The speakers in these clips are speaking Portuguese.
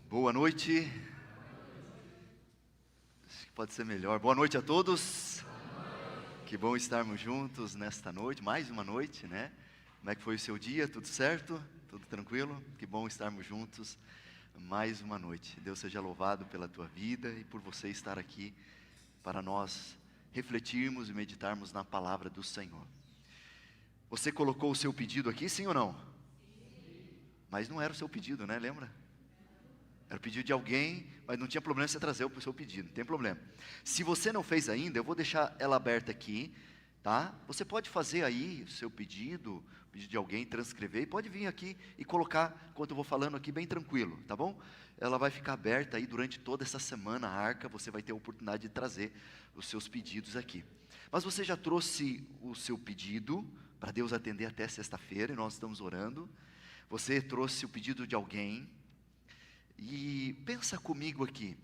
Boa noite. Acho que pode ser melhor. Boa noite a todos. Que bom estarmos juntos nesta noite, mais uma noite, né? Como é que foi o seu dia? Tudo certo? Tudo tranquilo? Que bom estarmos juntos mais uma noite. Deus seja louvado pela tua vida e por você estar aqui para nós refletirmos e meditarmos na palavra do Senhor. Você colocou o seu pedido aqui, sim ou não? Mas não era o seu pedido, né? Lembra? Era o pedido de alguém, mas não tinha problema você trazer o seu pedido, não tem problema. Se você não fez ainda, eu vou deixar ela aberta aqui, tá? Você pode fazer aí o seu pedido, o pedido de alguém, transcrever, e pode vir aqui e colocar, enquanto eu vou falando aqui, bem tranquilo, tá bom? Ela vai ficar aberta aí durante toda essa semana, a arca, você vai ter a oportunidade de trazer os seus pedidos aqui. Mas você já trouxe o seu pedido, para Deus atender até sexta-feira, e nós estamos orando. Você trouxe o pedido de alguém. E pensa comigo aqui,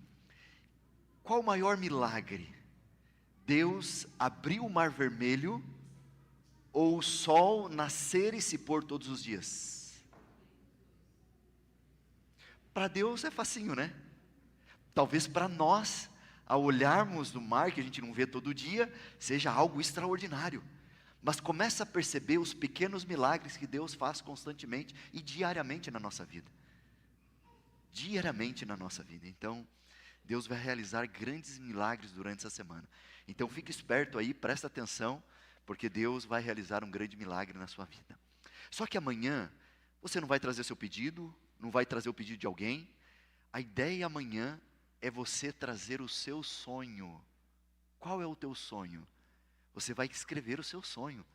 qual o maior milagre? Deus abriu o mar vermelho ou o sol nascer e se pôr todos os dias? Para Deus é facinho, né? Talvez para nós, ao olharmos no mar, que a gente não vê todo dia, seja algo extraordinário. Mas começa a perceber os pequenos milagres que Deus faz constantemente e diariamente na nossa vida. Diariamente na nossa vida. Então, Deus vai realizar grandes milagres durante essa semana. Então, fique esperto aí, presta atenção, porque Deus vai realizar um grande milagre na sua vida. Só que amanhã, você não vai trazer seu pedido, não vai trazer o pedido de alguém. A ideia amanhã é você trazer o seu sonho. Qual é o teu sonho? Você vai escrever o seu sonho.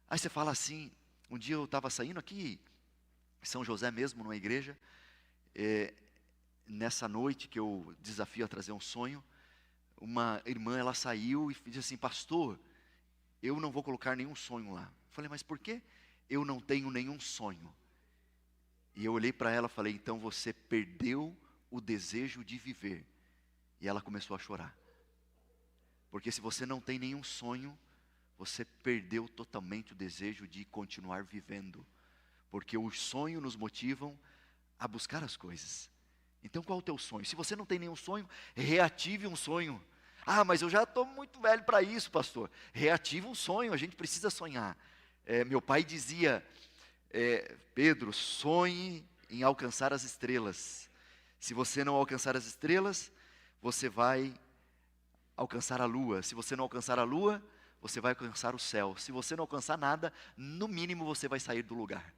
Aí você fala assim, um dia eu estava saindo aqui, em São José mesmo, numa igreja, nessa noite que eu desafio a trazer um sonho, uma irmã, ela saiu e disse assim: pastor, eu não vou colocar nenhum sonho lá. Eu falei, mas por que eu não tenho nenhum sonho? E eu olhei para ela e falei, então você perdeu o desejo de viver. E ela começou a chorar. Porque se você não tem nenhum sonho, você perdeu totalmente o desejo de continuar vivendo. Porque os sonhos nos motivam a buscar as coisas. Então qual é o teu sonho? Se você não tem nenhum sonho, reative um sonho. Ah, mas eu já estou muito velho para isso, pastor. Reative um sonho, a gente precisa sonhar. Meu pai dizia, Pedro, sonhe em alcançar as estrelas. Se você não alcançar as estrelas, você vai alcançar a lua. Se você não alcançar a lua, você vai alcançar o céu. Se você não alcançar nada, no mínimo você vai sair do lugar.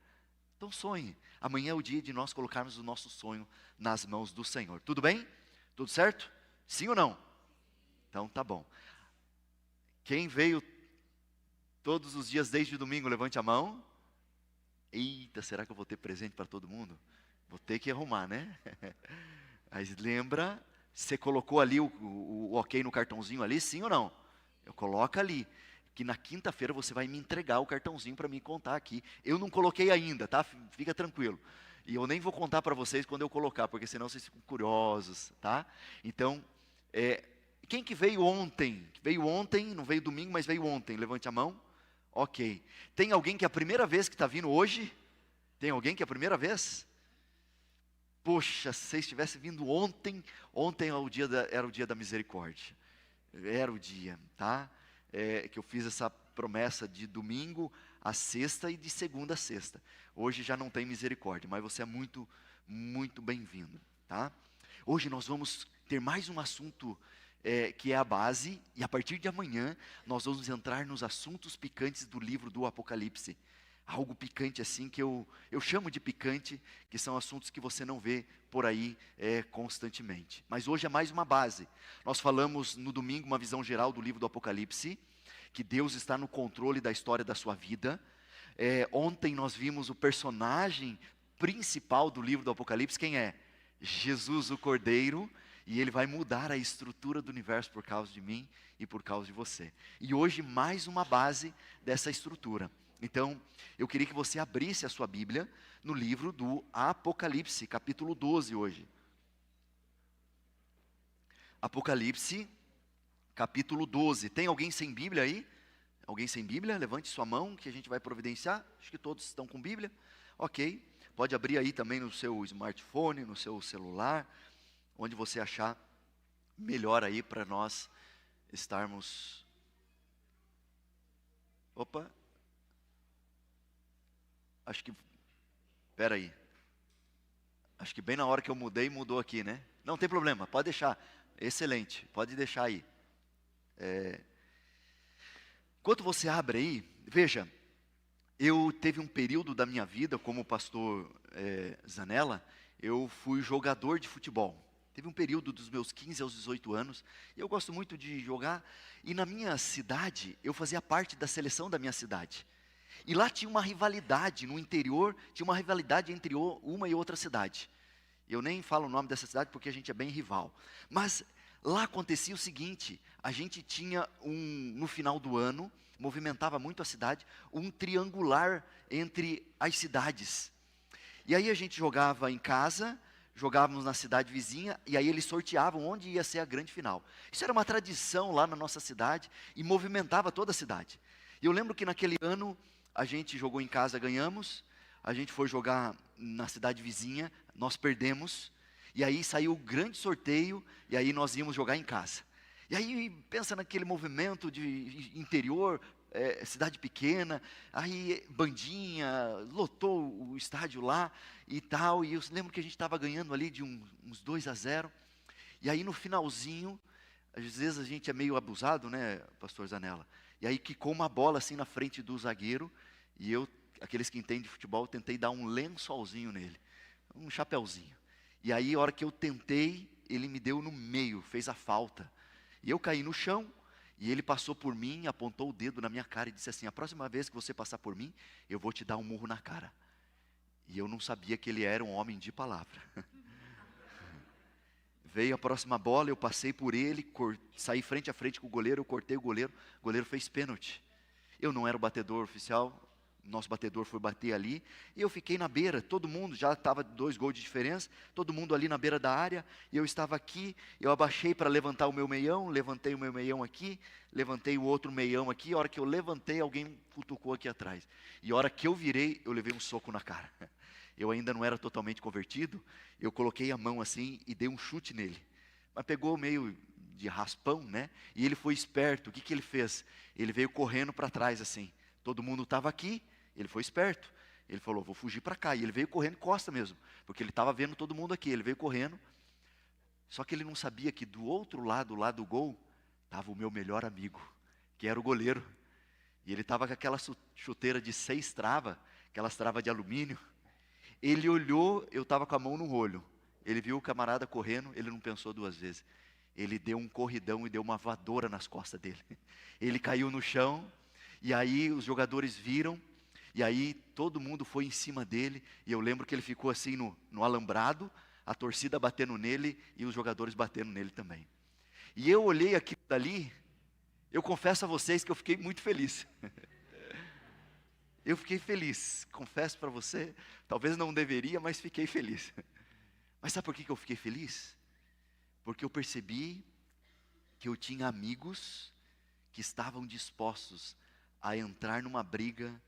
Então sonhe, amanhã é o dia de nós colocarmos o nosso sonho nas mãos do Senhor. Tudo bem? Tudo certo? Sim ou não? Então tá bom. Quem veio todos os dias desde o domingo, levante a mão. Eita, será que eu vou ter presente para todo mundo? Vou ter que arrumar, né? Mas lembra, você colocou ali o ok no cartãozinho ali, sim ou não? Eu coloco ali. Que na quinta-feira você vai me entregar o cartãozinho para me contar aqui. Eu não coloquei ainda, tá? Fica tranquilo. E eu nem vou contar para vocês quando eu colocar, porque senão vocês ficam curiosos, tá? Então, quem que veio ontem? Veio ontem, não veio domingo, mas veio ontem. Levante a mão. Ok. Tem alguém que é a primeira vez que está vindo hoje? Tem alguém que é a primeira vez? Poxa, se vocês tivessem vindo ontem, ontem era o dia da misericórdia. Era o dia, tá? Que eu fiz essa promessa de domingo a sexta e de segunda a sexta. Hoje já não tem misericórdia, mas você é muito, muito bem-vindo, tá? Hoje nós vamos ter mais um assunto que é a base, e a partir de amanhã nós vamos entrar nos assuntos picantes do livro do Apocalipse. Algo picante assim que eu chamo de picante, que são assuntos que você não vê por aí constantemente. Mas hoje é mais uma base. Nós falamos no domingo uma visão geral do livro do Apocalipse, que Deus está no controle da história da sua vida. Ontem nós vimos o personagem principal do livro do Apocalipse, quem é? Jesus o Cordeiro, e ele vai mudar a estrutura do universo por causa de mim e por causa de você. E hoje mais uma base dessa estrutura. Então, eu queria que você abrisse a sua Bíblia no livro do Apocalipse, capítulo 12 hoje. Apocalipse, capítulo 12. Tem alguém sem Bíblia aí? Alguém sem Bíblia? Levante sua mão que a gente vai providenciar. Acho que todos estão com Bíblia. Ok. Pode abrir aí também no seu smartphone, no seu celular, onde você achar melhor aí para nós estarmos. Opa. Acho que. Espera aí. Acho que bem na hora que eu mudei, mudou aqui, né? Não tem problema, pode deixar. Excelente, pode deixar aí. Enquanto você abre aí, veja, eu teve um período da minha vida, como o pastor Zanella, eu fui jogador de futebol. Teve um período dos meus 15 aos 18 anos, e eu gosto muito de jogar, e na minha cidade, eu fazia parte da seleção da minha cidade. E lá tinha uma rivalidade, no interior, tinha uma rivalidade entre uma e outra cidade. Eu nem falo o nome dessa cidade porque a gente é bem rival. Mas lá acontecia o seguinte, a gente tinha no final do ano, movimentava muito a cidade, um triangular entre as cidades. E aí a gente jogava em casa, jogávamos na cidade vizinha, e aí eles sorteavam onde ia ser a grande final. Isso era uma tradição lá na nossa cidade, e movimentava toda a cidade. E eu lembro que naquele ano, a gente jogou em casa, ganhamos, a gente foi jogar na cidade vizinha, nós perdemos, e aí saiu o grande sorteio, e aí nós íamos jogar em casa. E aí pensa naquele movimento de interior, cidade pequena, aí bandinha, lotou o estádio lá e tal, e eu lembro que a gente estava ganhando ali de uns 2-0, e aí no finalzinho, às vezes a gente é meio abusado, né, pastor Zanella, e aí quicou uma bola assim na frente do zagueiro, e eu, aqueles que entendem de futebol, tentei dar um lençolzinho nele, um chapéuzinho. E aí a hora que eu tentei, ele me deu no meio, fez a falta. E eu caí no chão, e ele passou por mim, apontou o dedo na minha cara e disse assim, a próxima vez que você passar por mim, eu vou te dar um murro na cara. E eu não sabia que ele era um homem de palavra. Veio a próxima bola, eu passei por ele, saí frente a frente com o goleiro, eu cortei o goleiro fez pênalti. Eu não era o batedor oficial, nosso batedor foi bater ali, e eu fiquei na beira, todo mundo, já estava 2 gols de diferença, todo mundo ali na beira da área, e eu estava aqui, eu abaixei para levantar o meu meião, levantei o meu meião aqui, levantei o outro meião aqui, a hora que eu levantei, alguém cutucou aqui atrás, e a hora que eu virei, eu levei um soco na cara. Eu ainda não era totalmente convertido, eu coloquei a mão assim e dei um chute nele, mas pegou meio de raspão, né, e ele foi esperto, o que ele fez? Ele veio correndo para trás assim, todo mundo estava aqui, ele foi esperto, ele falou, vou fugir para cá, e ele veio correndo costa mesmo, porque ele estava vendo todo mundo aqui, ele veio correndo, só que ele não sabia que do outro lado, lá do gol, estava o meu melhor amigo, que era o goleiro, e ele estava com aquela chuteira de 6 travas, aquelas travas de alumínio, ele olhou, eu estava com a mão no olho, ele viu o camarada correndo, ele não pensou 2 vezes, ele deu um corridão e deu uma voadora nas costas dele, ele caiu no chão, e aí os jogadores viram, e aí todo mundo foi em cima dele, e eu lembro que ele ficou assim no alambrado, a torcida batendo nele, e os jogadores batendo nele também. E eu olhei aquilo dali, eu confesso a vocês que eu fiquei muito feliz. Eu fiquei feliz, confesso para você, talvez não deveria, mas fiquei feliz. Mas sabe por que eu fiquei feliz? Porque eu percebi que eu tinha amigos que estavam dispostos a entrar numa briga,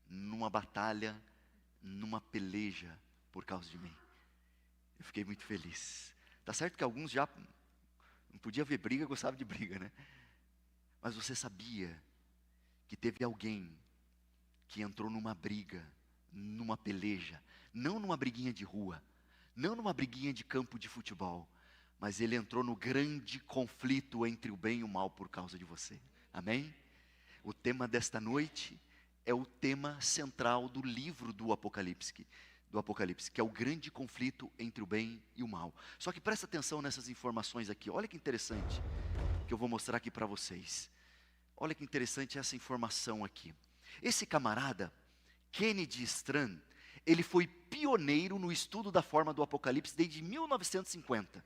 numa batalha, numa peleja por causa de mim. Eu fiquei muito feliz. Tá certo que alguns já não podia ver briga, gostavam de briga, né? Mas você sabia que teve alguém que entrou numa briga, numa peleja, não numa briguinha de rua, não numa briguinha de campo de futebol, mas ele entrou no grande conflito entre o bem e o mal por causa de você. Amém? O tema desta noite é o tema central do livro do Apocalipse, que é o grande conflito entre o bem e o mal. Só que presta atenção nessas informações aqui, olha que interessante, que eu vou mostrar aqui para vocês. Olha que interessante essa informação aqui. Esse camarada, Kennedy Strand, ele foi pioneiro no estudo da forma do Apocalipse desde 1950.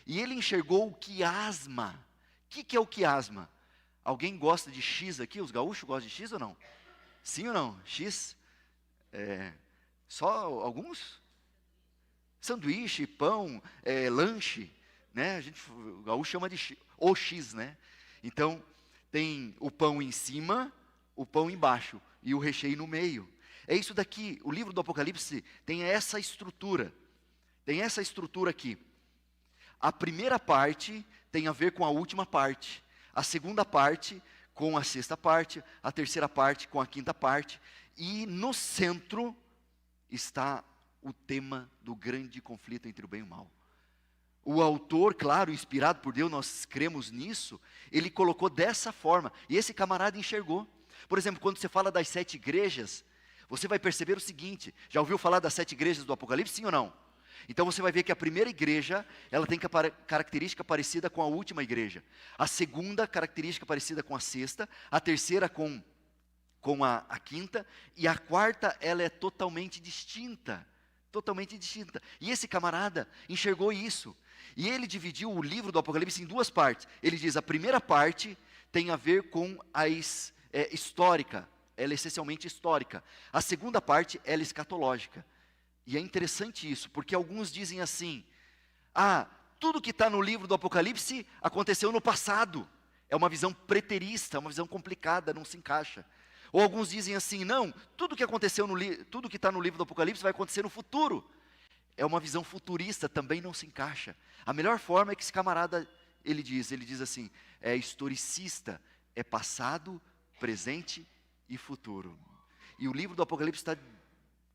E ele enxergou o quiasma. O que é o quiasma? Alguém gosta de X aqui? Os gaúchos gostam de X ou não? Sim ou não? X? Só alguns? Sanduíche, pão, lanche, né? O gaúcho chama de X, o X, né? Então, tem o pão em cima, o pão embaixo e o recheio no meio. É isso daqui, o livro do Apocalipse tem essa estrutura. Tem essa estrutura aqui. A primeira parte tem a ver com a última parte. A segunda parte com a sexta parte. A terceira parte com a quinta parte. E no centro está o tema do grande conflito entre o bem e o mal. O autor, claro, inspirado por Deus, nós cremos nisso, ele colocou dessa forma. E esse camarada enxergou. Por exemplo, quando você fala das 7 igrejas, você vai perceber o seguinte: já ouviu falar das 7 igrejas do Apocalipse, sim ou não? Então você vai ver que a primeira igreja, ela tem característica parecida com a última igreja. A segunda, característica parecida com a sexta. A terceira com a quinta. E a quarta, ela é totalmente distinta. Totalmente distinta. E esse camarada enxergou isso. E ele dividiu o livro do Apocalipse em 2 partes. Ele diz: a primeira parte tem a ver com a histórica. Ela é essencialmente histórica. A segunda parte, ela é escatológica. E é interessante isso, porque alguns dizem assim: tudo que está no livro do Apocalipse aconteceu no passado. É uma visão preterista, uma visão complicada, não se encaixa. Ou alguns dizem assim: não, tudo que está no livro do Apocalipse vai acontecer no futuro. É uma visão futurista, também não se encaixa. A melhor forma é que esse camarada, ele diz assim, é historicista, é passado, presente e futuro. E o livro do Apocalipse está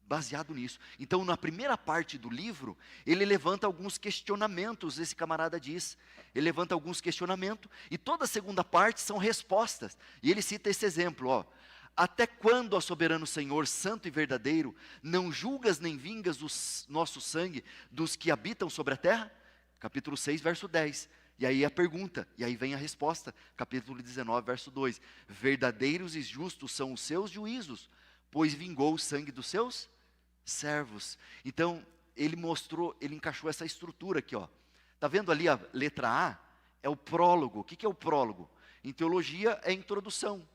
baseado nisso. Então, na primeira parte do livro, ele levanta alguns questionamentos, esse camarada diz. Ele levanta alguns questionamentos, e toda a segunda parte são respostas. E ele cita esse exemplo, até quando, ó soberano Senhor, santo e verdadeiro, não julgas nem vingas o nosso sangue dos que habitam sobre a terra? Capítulo 6, verso 10. E aí a pergunta, e aí vem a resposta, capítulo 19, verso 2. Verdadeiros e justos são os seus juízos, pois vingou o sangue dos seus servos. Então, ele encaixou essa estrutura aqui, Está vendo ali a letra A? É o prólogo. O que é o prólogo? Em teologia é introdução.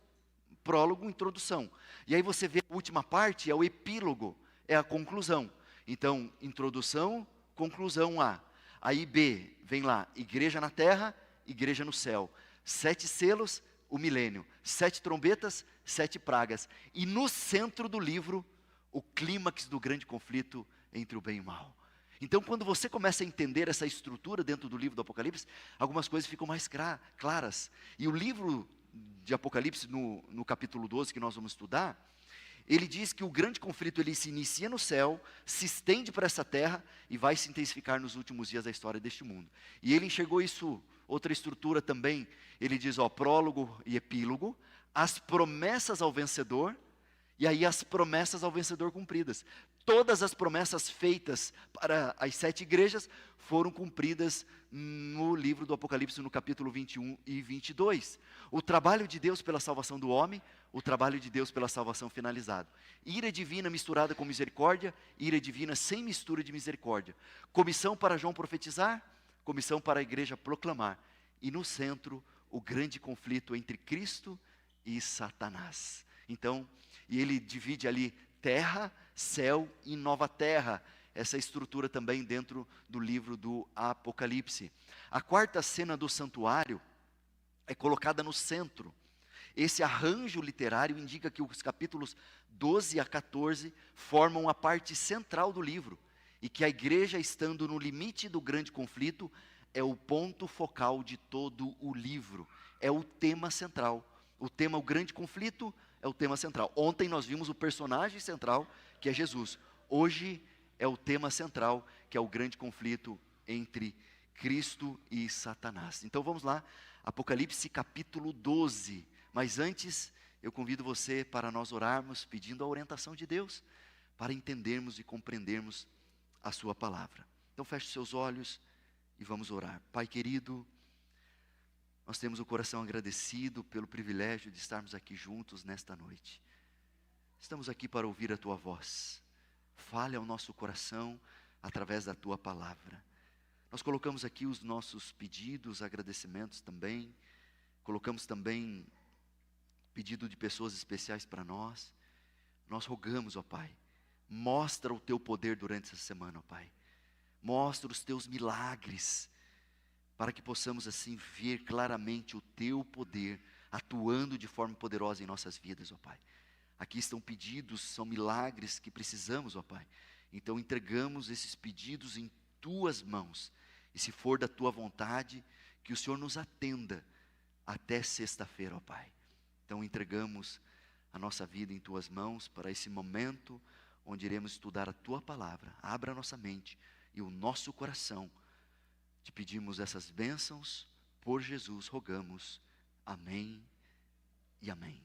Prólogo, introdução. E aí você vê a última parte, é o epílogo, é a conclusão. Então, introdução, conclusão A. Aí B, vem lá, igreja na terra, igreja no céu. 7 selos, o milênio. 7 trombetas, 7 pragas. E no centro do livro, o clímax do grande conflito entre o bem e o mal. Então, quando você começa a entender essa estrutura dentro do livro do Apocalipse, algumas coisas ficam mais claras. E o livro de Apocalipse, no capítulo 12, que nós vamos estudar, ele diz que o grande conflito, ele se inicia no céu, se estende para essa terra e vai se intensificar nos últimos dias da história deste mundo. E ele enxergou isso, outra estrutura também, ele diz, prólogo e epílogo, as promessas ao vencedor, e aí as promessas ao vencedor cumpridas. Todas as promessas feitas para as 7 igrejas foram cumpridas no livro do Apocalipse, no capítulo 21 e 22. O trabalho de Deus pela salvação do homem, o trabalho de Deus pela salvação finalizado. Ira divina misturada com misericórdia, ira divina sem mistura de misericórdia. Comissão para João profetizar, comissão para a igreja proclamar. E no centro, o grande conflito entre Cristo e Satanás. Então, e ele divide ali terra, céu e nova terra. Essa estrutura também dentro do livro do Apocalipse. A quarta cena do santuário é colocada no centro. Esse arranjo literário indica que os capítulos 12 a 14 formam a parte central do livro. E que a igreja, estando no limite do grande conflito, é o ponto focal de todo o livro. É o tema central. O grande conflito, é o tema central. Ontem nós vimos o personagem central, que é Jesus. Hoje é o tema central, que é o grande conflito entre Cristo e Satanás. Então vamos lá, Apocalipse capítulo 12. Mas antes, eu convido você para nós orarmos, pedindo a orientação de Deus, para entendermos e compreendermos a sua palavra. Então feche seus olhos e vamos orar. Pai querido, nós temos o coração agradecido pelo privilégio de estarmos aqui juntos nesta noite. Estamos aqui para ouvir a Tua voz. Fale ao nosso coração através da Tua palavra. Nós colocamos aqui os nossos pedidos, agradecimentos também. Colocamos também pedido de pessoas especiais para nós. Nós rogamos, ó Pai, mostra o Teu poder durante essa semana, ó Pai. Mostra os Teus milagres, para que possamos assim ver claramente o Teu poder atuando de forma poderosa em nossas vidas, ó Pai. Aqui estão pedidos, são milagres que precisamos, ó Pai. Então entregamos esses pedidos em Tuas mãos. E se for da Tua vontade, que o Senhor nos atenda até sexta-feira, ó Pai. Então entregamos a nossa vida em Tuas mãos para esse momento onde iremos estudar a Tua palavra. Abra a nossa mente e o nosso coração. Te pedimos essas bênçãos, por Jesus rogamos. Amém e amém.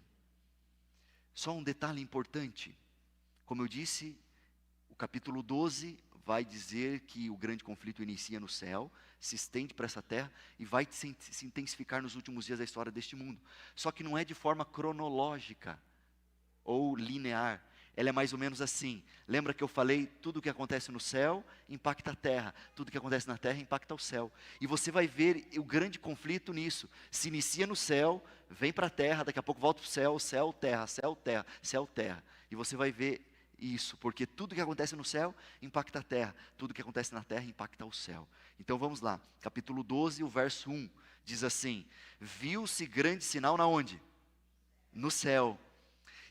Só um detalhe importante. Como eu disse, o capítulo 12 vai dizer que o grande conflito inicia no céu, se estende para essa terra e vai se intensificar nos últimos dias da história deste mundo. Só que não é de forma cronológica ou linear. Ela é mais ou menos assim. Lembra que eu falei, tudo o que acontece no céu impacta a terra, tudo o que acontece na terra impacta o céu. E você vai ver o grande conflito nisso. Se inicia no céu, vem para a terra, daqui a pouco volta para o céu, céu, terra, céu, terra, céu, terra. E você vai ver isso, porque tudo que acontece no céu impacta a terra, tudo que acontece na terra impacta o céu. Então vamos lá, capítulo 12, o verso 1, diz assim: viu-se grande sinal na onde? No céu.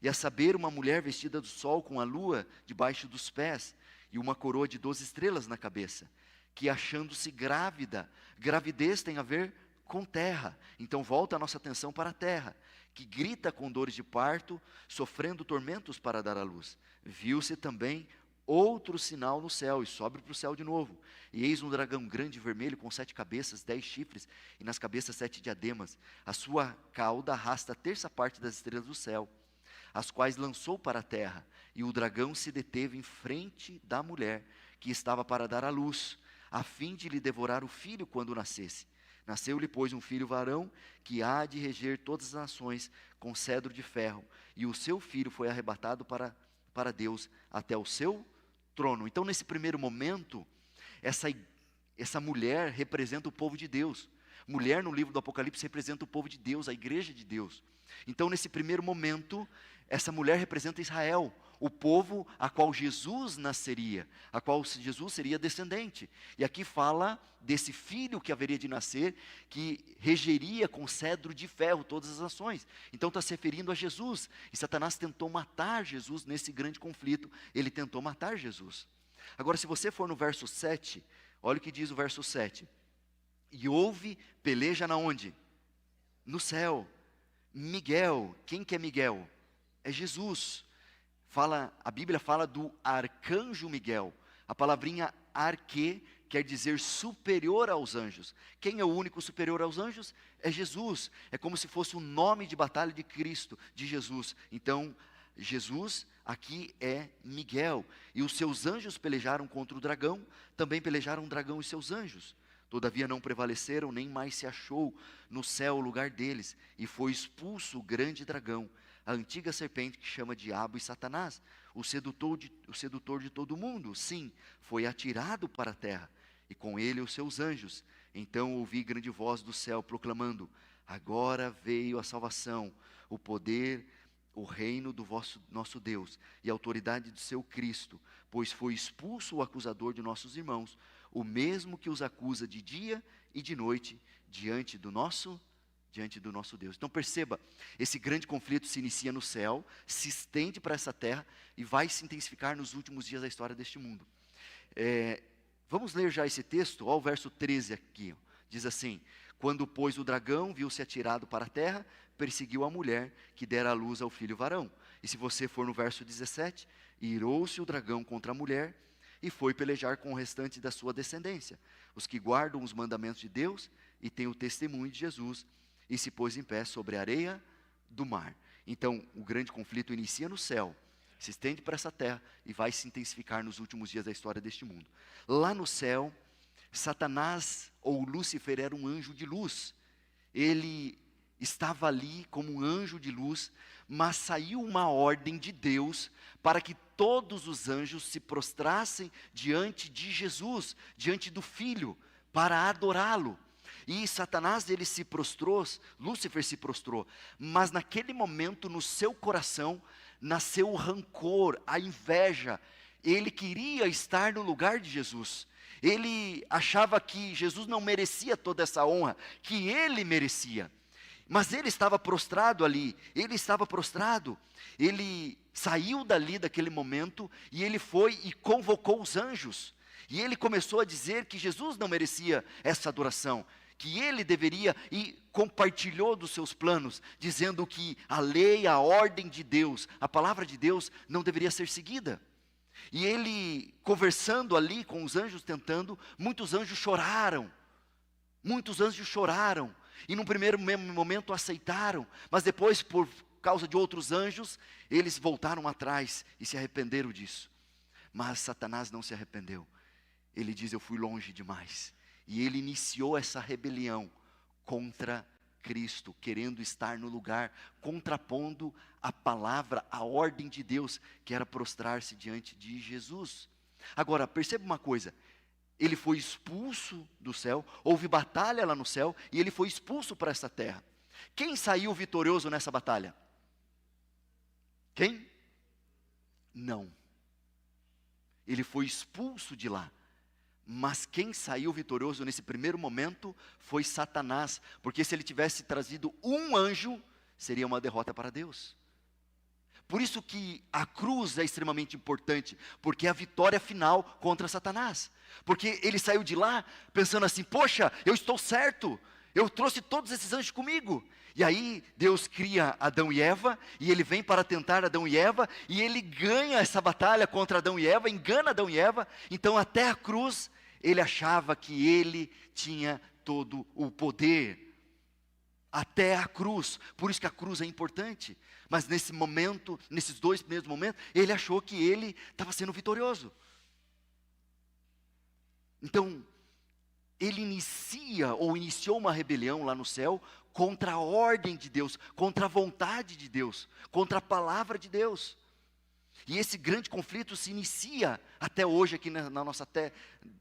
E a saber, uma mulher vestida do sol com a lua debaixo dos pés e uma coroa de 12 estrelas na cabeça, que achando-se grávida, gravidez tem a ver com terra. Então volta a nossa atenção para a terra, que grita com dores de parto, sofrendo tormentos para dar à luz. Viu-se também outro sinal no céu, e sobe para o céu de novo. E eis um dragão grande e vermelho, com 7 cabeças, 10 chifres, e nas cabeças 7 diademas. A sua cauda arrasta a terça parte das estrelas do céu, as quais lançou para a terra, e o dragão se deteve em frente da mulher, que estava para dar à luz, a fim de lhe devorar o filho quando nascesse. Nasceu-lhe, pois, um filho varão, que há de reger todas as nações com cedro de ferro, e o seu filho foi arrebatado para Deus até o seu trono. Então, nesse primeiro momento, essa mulher representa o povo de Deus. Mulher, no livro do Apocalipse, representa o povo de Deus, a igreja de Deus. Então, nesse primeiro momento, essa mulher representa Israel, o povo a qual Jesus nasceria, a qual Jesus seria descendente. E aqui fala desse filho que haveria de nascer, que regeria com cedro de ferro todas as nações. Então está se referindo a Jesus. E Satanás tentou matar Jesus nesse grande conflito. Ele tentou matar Jesus. Agora, se você for no verso 7, olha o que diz o verso 7. E houve peleja na onde? No céu. Miguel, quem que é Miguel? É Jesus. A Bíblia fala do arcanjo Miguel. A palavrinha arque quer dizer superior aos anjos. Quem é o único superior aos anjos? É Jesus. É como se fosse o nome de batalha de Cristo, de Jesus. Então, Jesus aqui é Miguel. E os seus anjos pelejaram contra o dragão, também pelejaram o dragão e seus anjos. Todavia não prevaleceram, nem mais se achou no céu o lugar deles, e foi expulso o grande dragão, a antiga serpente que chama Diabo e Satanás, o sedutor de todo mundo. Sim, foi atirado para a terra, e com ele os seus anjos. Então ouvi grande voz do céu proclamando: agora veio a salvação, o poder, o reino do nosso Deus, e a autoridade do seu Cristo, pois foi expulso o acusador de nossos irmãos, o mesmo que os acusa de dia e de noite diante do nosso Deus. Então perceba, esse grande conflito se inicia no céu, se estende para essa terra e vai se intensificar nos últimos dias da história deste mundo. Vamos ler já esse texto, olha o verso 13 aqui, ó. Diz assim: quando, pois, o dragão viu-se atirado para a terra, perseguiu a mulher que dera à luz ao filho varão. E se você for no verso 17, irou-se o dragão contra a mulher, e foi pelejar com o restante da sua descendência, os que guardam os mandamentos de Deus e têm o testemunho de Jesus, e se pôs em pé sobre a areia do mar. Então, o grande conflito inicia no céu, se estende para essa terra e vai se intensificar nos últimos dias da história deste mundo. Lá no céu, Satanás, ou Lúcifer, era um anjo de luz. Ele estava ali como um anjo de luz, mas saiu uma ordem de Deus para que todos os anjos se prostrassem diante de Jesus, diante do Filho, para adorá-lo. E Satanás, ele se prostrou, Lúcifer se prostrou, mas naquele momento no seu coração nasceu o rancor, a inveja. Ele queria estar no lugar de Jesus. Ele achava que Jesus não merecia toda essa honra, que ele merecia. Mas ele estava prostrado ali, ele estava prostrado. Ele saiu dali daquele momento e ele foi e convocou os anjos. E ele começou a dizer que Jesus não merecia essa adoração, que ele deveria, e compartilhou dos seus planos, dizendo que a lei, a ordem de Deus, a palavra de Deus não deveria ser seguida. E ele, conversando ali com os anjos, tentando, muitos anjos choraram. Muitos anjos choraram. E num primeiro momento aceitaram, mas depois, por causa de outros anjos, eles voltaram atrás e se arrependeram disso. Mas Satanás não se arrependeu. Ele diz: eu fui longe demais. E ele iniciou essa rebelião contra Cristo, querendo estar no lugar, contrapondo a palavra, a ordem de Deus, que era prostrar-se diante de Jesus. Agora, perceba uma coisa: ele foi expulso do céu, houve batalha lá no céu, e ele foi expulso para essa terra. Quem saiu vitorioso nessa batalha? Quem? Não. Ele foi expulso de lá. Mas quem saiu vitorioso nesse primeiro momento foi Satanás, porque se ele tivesse trazido um anjo, seria uma derrota para Deus. Por isso que a cruz é extremamente importante, porque é a vitória final contra Satanás. Porque ele saiu de lá pensando assim: poxa, eu estou certo, eu trouxe todos esses anjos comigo. E aí Deus cria Adão e Eva, e ele vem para tentar Adão e Eva, e ele ganha essa batalha contra Adão e Eva, engana Adão e Eva. Então até a cruz, ele achava que ele tinha todo o poder. Até a cruz, por isso que a cruz é importante. Mas nesse momento, nesses dois primeiros momentos, ele achou que ele estava sendo vitorioso. Então, ele iniciou uma rebelião lá no céu contra a ordem de Deus, contra a vontade de Deus, contra a palavra de Deus. E esse grande conflito se inicia até hoje aqui na nossa terra,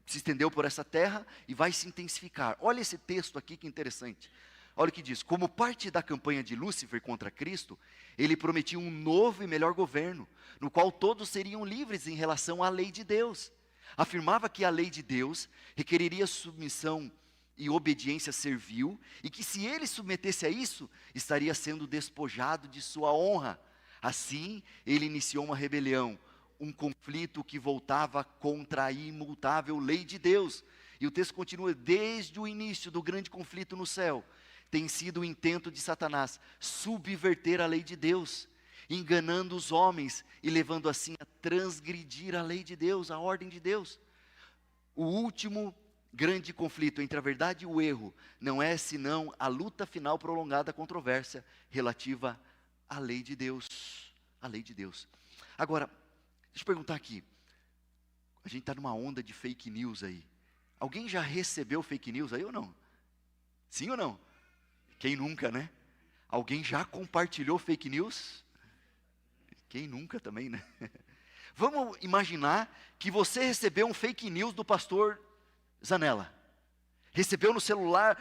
se estendeu por essa terra e vai se intensificar. Olha esse texto aqui que interessante. Olha o que diz: como parte da campanha de Lúcifer contra Cristo, ele prometia um novo e melhor governo, no qual todos seriam livres em relação à lei de Deus. Afirmava que a lei de Deus requeriria submissão e obediência servil, e que se ele submetesse a isso, estaria sendo despojado de sua honra. Assim, ele iniciou uma rebelião, um conflito que voltava contra a imutável lei de Deus. E o texto continua: desde o início do grande conflito no céu, tem sido o intento de Satanás subverter a lei de Deus, enganando os homens e levando assim a transgredir a lei de Deus, a ordem de Deus. O último grande conflito entre a verdade e o erro não é senão a luta final prolongada, a controvérsia relativa à lei de Deus. A lei de Deus. Agora, deixa eu perguntar aqui. A gente está numa onda de fake news aí. Alguém já recebeu fake news aí ou não? Sim ou não? Quem nunca, né? Alguém já compartilhou fake news? Quem nunca também, né? Vamos imaginar que você recebeu um fake news do pastor Zanella. Recebeu no celular: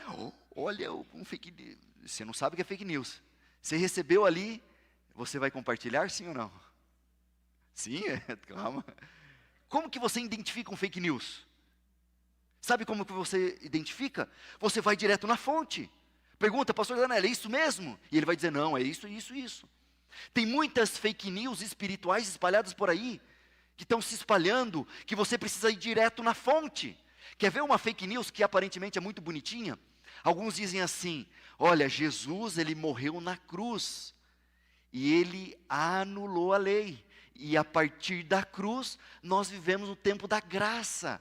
olha, um fake news. Você não sabe o que é fake news. Você recebeu ali, você vai compartilhar, sim ou não? Sim? Calma. Como que você identifica um fake news? Sabe como que você identifica? Você vai direto na fonte. Pergunta: pastor Zanella, é isso mesmo? E ele vai dizer: não, é isso, isso, isso. Tem muitas fake news espirituais espalhadas por aí, que estão se espalhando, que você precisa ir direto na fonte. Quer ver uma fake news que aparentemente é muito bonitinha? Alguns dizem assim: olha, Jesus, ele morreu na cruz, e ele anulou a lei, e a partir da cruz, nós vivemos no tempo da graça.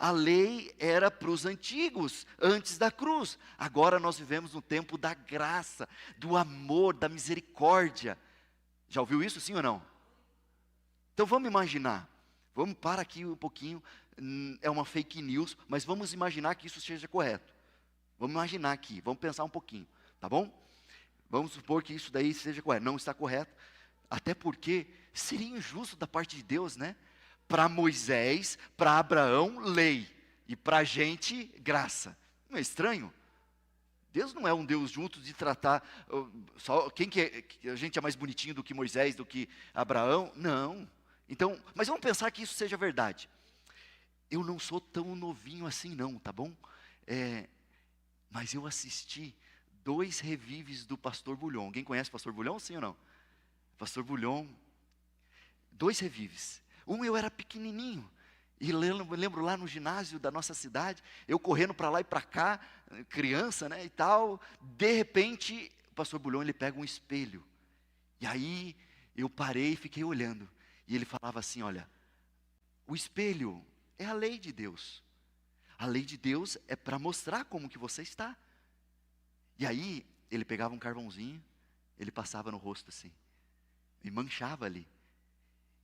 A lei era para os antigos, antes da cruz. Agora nós vivemos no tempo da graça, do amor, da misericórdia. Já ouviu isso, sim ou não? Então vamos imaginar. Vamos parar aqui um pouquinho. É uma fake news, mas vamos imaginar que isso seja correto. Vamos imaginar aqui, vamos pensar um pouquinho, tá bom? Vamos supor que isso daí seja correto. Não está correto, até porque seria injusto da parte de Deus, né? Para Moisés, para Abraão, lei, e para a gente, graça. Não é estranho? Deus não é um Deus junto de tratar, só quem que a gente é mais bonitinho do que Moisés, do que Abraão? Não. Então, mas vamos pensar que isso seja verdade. Eu não sou tão novinho assim não, tá bom? Mas eu assisti 2 revives do pastor Bulhon. Alguém conhece o pastor Bulhon, sim ou não? Pastor Bulhon, 2 revives. Eu era pequenininho, e lembro lá no ginásio da nossa cidade, eu correndo para lá e para cá, criança, né, e tal. De repente, o pastor Bulhon, ele pega um espelho. E aí, eu parei e fiquei olhando. E ele falava assim, olha, o espelho é a lei de Deus. A lei de Deus é para mostrar como que você está. E aí, ele pegava um carvãozinho, ele passava no rosto assim, e manchava ali.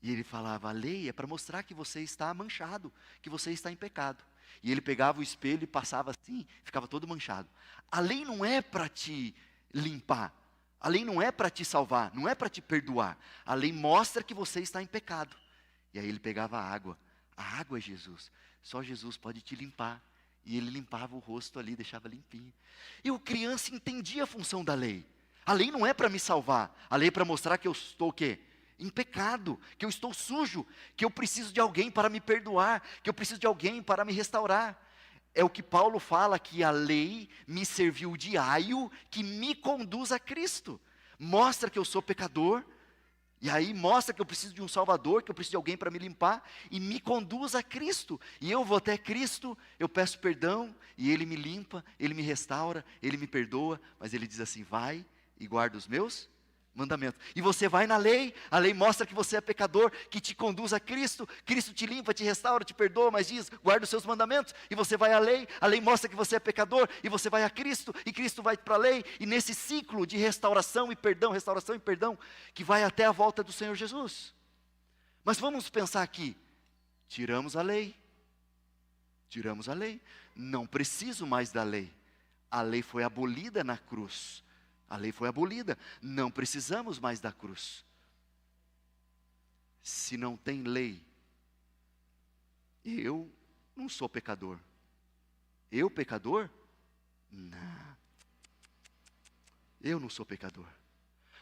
E ele falava, a lei é para mostrar que você está manchado, que você está em pecado. E ele pegava o espelho e passava assim, ficava todo manchado. A lei não é para te limpar, a lei não é para te salvar, não é para te perdoar. A lei mostra que você está em pecado. E aí ele pegava a água é Jesus, só Jesus pode te limpar. E ele limpava o rosto ali, deixava limpinho. Eu, criança, entendia a função da lei. A lei não é para me salvar, a lei é para mostrar que eu estou o quê? Em pecado, que eu estou sujo, que eu preciso de alguém para me perdoar, que eu preciso de alguém para me restaurar. É o que Paulo fala, que a lei me serviu de aio que me conduz a Cristo. Mostra que eu sou pecador, e aí mostra que eu preciso de um Salvador, que eu preciso de alguém para me limpar, e me conduz a Cristo. E eu vou até Cristo, eu peço perdão, e Ele me limpa, Ele me restaura, Ele me perdoa, mas Ele diz assim, vai e guarda os meus mandamentos. E você vai na lei, a lei mostra que você é pecador, que te conduz a Cristo, Cristo te limpa, te restaura, te perdoa, mas diz, guarda os seus mandamentos, e você vai à lei, a lei mostra que você é pecador, e você vai a Cristo, e Cristo vai para a lei, e nesse ciclo de restauração e perdão, que vai até a volta do Senhor Jesus. Mas vamos pensar aqui, tiramos a lei, não preciso mais da lei, a lei foi abolida na cruz, a lei foi abolida, não precisamos mais da cruz. Se não tem lei, eu não sou pecador. Eu pecador? Não. Eu não sou pecador.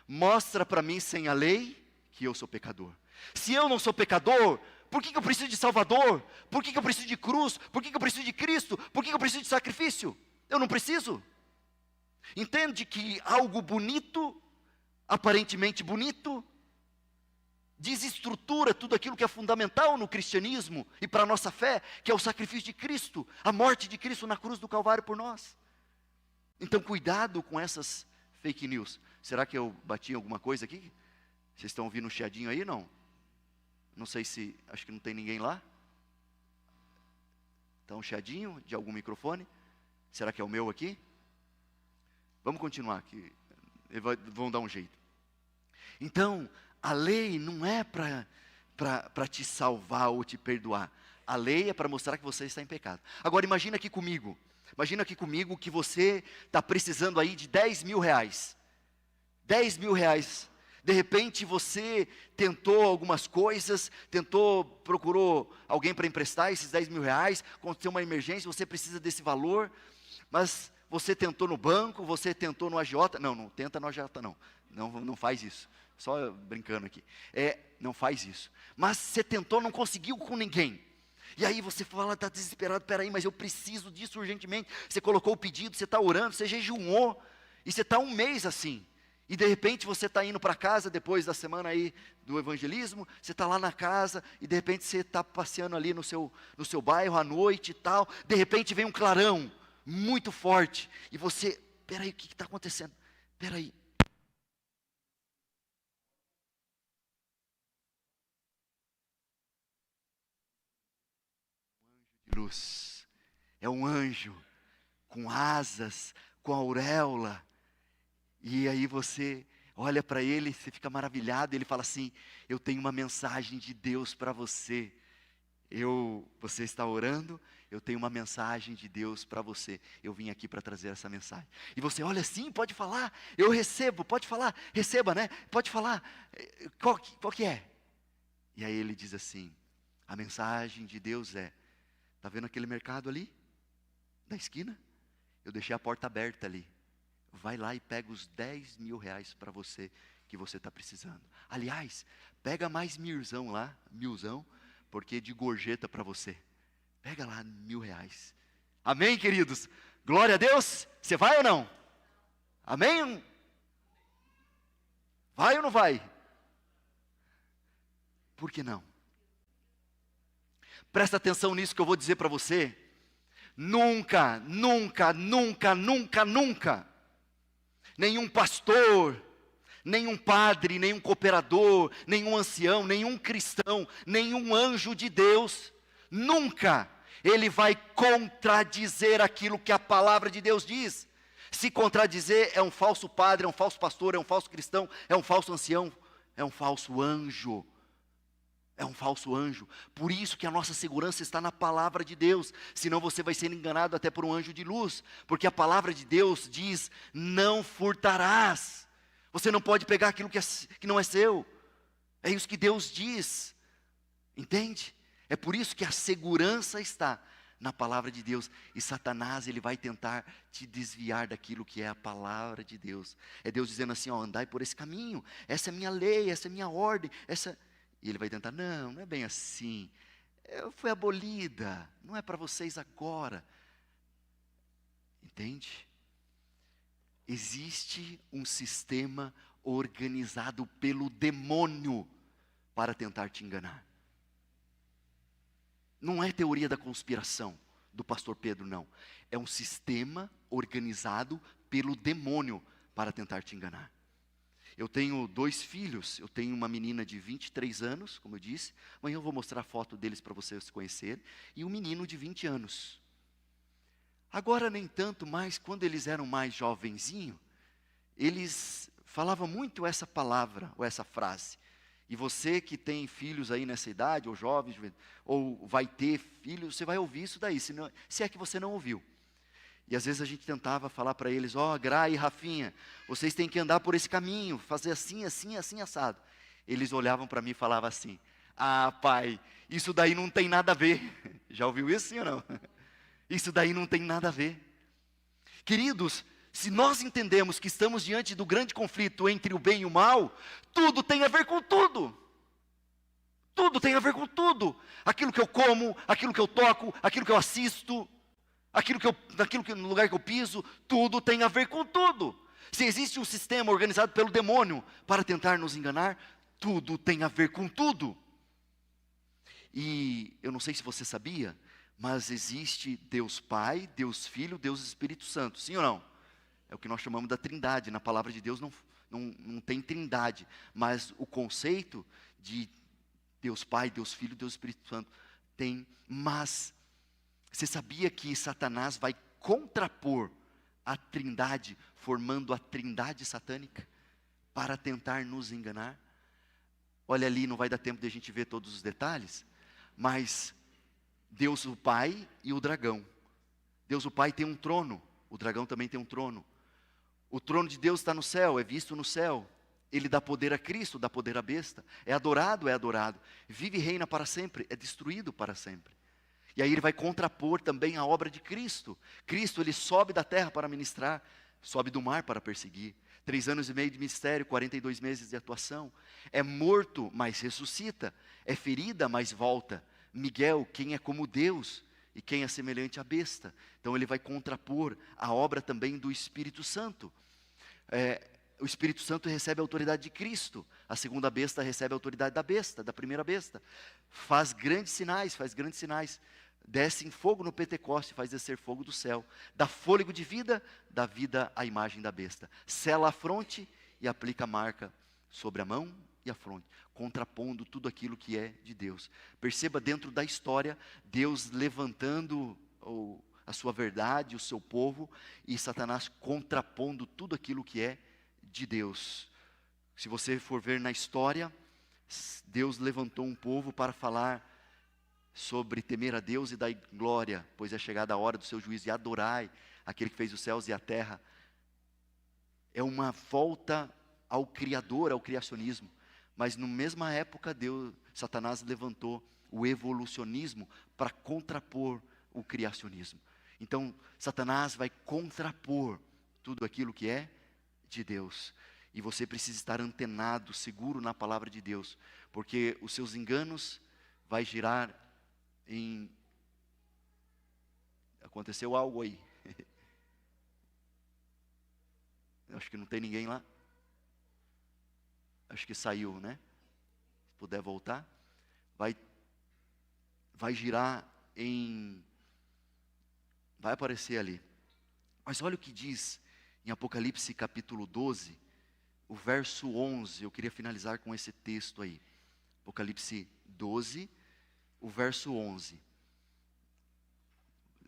Mostra para mim sem a lei que eu sou pecador. Se eu não sou pecador, por que eu preciso de Salvador? Por que eu preciso de cruz? Por que eu preciso de Cristo? Por que eu preciso de sacrifício? Eu não preciso. Entende que algo bonito, aparentemente bonito, desestrutura tudo aquilo que é fundamental no cristianismo e para a nossa fé, que é o sacrifício de Cristo, a morte de Cristo na cruz do Calvário por nós. Então cuidado com essas fake news. Será que eu bati em alguma coisa aqui? Vocês estão ouvindo um chiadinho aí, não? Não sei se, acho que não tem ninguém lá. Está um chiadinho de algum microfone? Será que é o meu aqui? Vamos continuar aqui, vão dar um jeito. Então, a lei não é para te salvar ou te perdoar. A lei é para mostrar que você está em pecado. Agora imagina aqui comigo que você está precisando aí de 10 mil reais. 10 mil reais. De repente você tentou algumas coisas, procurou alguém para emprestar esses 10 mil reais, aconteceu uma emergência, você precisa desse valor, mas você tentou no banco, você tentou no agiota, não tenta no agiota não faz isso, só brincando aqui, não faz isso, mas você tentou, não conseguiu com ninguém, e aí você fala, está desesperado, peraí, mas eu preciso disso urgentemente, você colocou o pedido, você está orando, você jejuou, e você está um mês assim, e de repente você está indo para casa, depois da semana aí do evangelismo, você está lá na casa, e de repente você está passeando ali no seu bairro à noite e tal, de repente vem um clarão, muito forte, e você, peraí, o que está acontecendo? Peraí. De luz, é um anjo, com asas, com auréola, e aí você olha para ele, você fica maravilhado, ele fala assim, eu tenho uma mensagem de Deus para você, você está orando, eu tenho uma mensagem de Deus para você, eu vim aqui para trazer essa mensagem, e você olha assim, pode falar, eu recebo, pode falar, receba, né, pode falar, qual que é? E aí ele diz assim, a mensagem de Deus está vendo aquele mercado ali, da esquina? Eu deixei a porta aberta ali, vai lá e pega os 10 mil reais para você, que você está precisando, aliás, pega mais milzão lá, porque de gorjeta para você, pega lá 1.000 reais, amém queridos, glória a Deus, você vai ou não? Amém? Vai ou não vai? Por que não? Presta atenção nisso que eu vou dizer para você. Nunca, nunca, nunca, nunca, nunca, nenhum pastor, nenhum padre, nenhum cooperador, nenhum ancião, nenhum cristão, nenhum anjo de Deus, nunca ele vai contradizer aquilo que a palavra de Deus diz. Se contradizer, é um falso padre, é um falso pastor, é um falso cristão, é um falso ancião, é um falso anjo. É um falso anjo. Por isso que a nossa segurança está na palavra de Deus. Senão você vai ser enganado até por um anjo de luz. Porque a palavra de Deus diz: não furtarás. Você não pode pegar aquilo que não é seu. É isso que Deus diz. Entende? É por isso que a segurança está na palavra de Deus. E Satanás, ele vai tentar te desviar daquilo que é a palavra de Deus. É Deus dizendo assim: ó, andai por esse caminho. Essa é a minha lei, essa é a minha ordem. E ele vai tentar: não é bem assim. Foi abolida. Não é para vocês agora. Entende? Existe um sistema organizado pelo demônio para tentar te enganar. Não é teoria da conspiração do pastor Pedro, não. É um sistema organizado pelo demônio para tentar te enganar. Eu tenho 2 filhos, eu tenho uma menina de 23 anos, como eu disse, amanhã eu vou mostrar a foto deles para vocês conhecerem, e um menino de 20 anos. Agora nem tanto, mas quando eles eram mais jovenzinhos, eles falavam muito essa palavra, ou essa frase. E você que tem filhos aí nessa idade, ou jovens, ou vai ter filhos, você vai ouvir isso daí, se é que você não ouviu. E às vezes a gente tentava falar para eles: ó, Gra e Rafinha, vocês têm que andar por esse caminho, fazer assim, assim, assim, assado. Eles olhavam para mim e falavam assim: ah, pai, isso daí não tem nada a ver. Já ouviu isso, sim ou não? Isso daí não tem nada a ver. Queridos, se nós entendemos que estamos diante do grande conflito entre o bem e o mal, tudo tem a ver com tudo. Tudo tem a ver com tudo. Aquilo que eu como, aquilo que eu toco, aquilo que eu assisto, no lugar que eu piso, tudo tem a ver com tudo. Se existe um sistema organizado pelo demônio para tentar nos enganar, tudo tem a ver com tudo. E eu não sei se você sabia, mas existe Deus Pai, Deus Filho, Deus Espírito Santo, sim ou não? É o que nós chamamos da trindade. Na palavra de Deus não tem trindade, mas o conceito de Deus Pai, Deus Filho, Deus Espírito Santo tem. Mas você sabia que Satanás vai contrapor a trindade, formando a trindade satânica, para tentar nos enganar? Olha ali, não vai dar tempo de a gente ver todos os detalhes, mas Deus o Pai e o dragão. Deus o Pai tem um trono, o dragão também tem um trono. O trono de Deus está no céu, é visto no céu. Ele dá poder a Cristo, dá poder à besta. É adorado. Vive e reina para sempre, é destruído para sempre. E aí ele vai contrapor também a obra de Cristo. Cristo, ele sobe da terra para ministrar, sobe do mar para perseguir. 3 anos e meio de ministério, 42 meses de atuação. É morto, mas ressuscita. É ferida, mas volta. Miguel, quem é como Deus e quem é semelhante à besta. Então ele vai contrapor a obra também do Espírito Santo. O Espírito Santo recebe a autoridade de Cristo. A segunda besta recebe a autoridade da besta, da primeira besta. Faz grandes sinais. Desce em fogo no Pentecoste, faz descer fogo do céu. Dá fôlego de vida, dá vida à imagem da besta. Sela a fronte e aplica a marca sobre a mão e a fronte, contrapondo tudo aquilo que é de Deus. Perceba dentro da história, Deus levantando a sua verdade, o seu povo, e Satanás contrapondo tudo aquilo que é de Deus. Se você for ver na história, Deus levantou um povo para falar sobre temer a Deus e dar glória, pois é chegada a hora do seu juízo, e adorai aquele que fez os céus e a terra. É uma volta ao Criador, ao criacionismo. Mas na mesma época, Satanás levantou o evolucionismo para contrapor o criacionismo. Então, Satanás vai contrapor tudo aquilo que é de Deus. E você precisa estar antenado, seguro na palavra de Deus, porque os seus enganos vai girar em... Aconteceu algo aí. Acho que não tem ninguém lá. Acho que saiu, né? Se puder voltar. Vai girar vai aparecer ali. Mas olha o que diz em Apocalipse capítulo 12, o verso 11. Eu queria finalizar com esse texto aí. Apocalipse 12, o verso 11.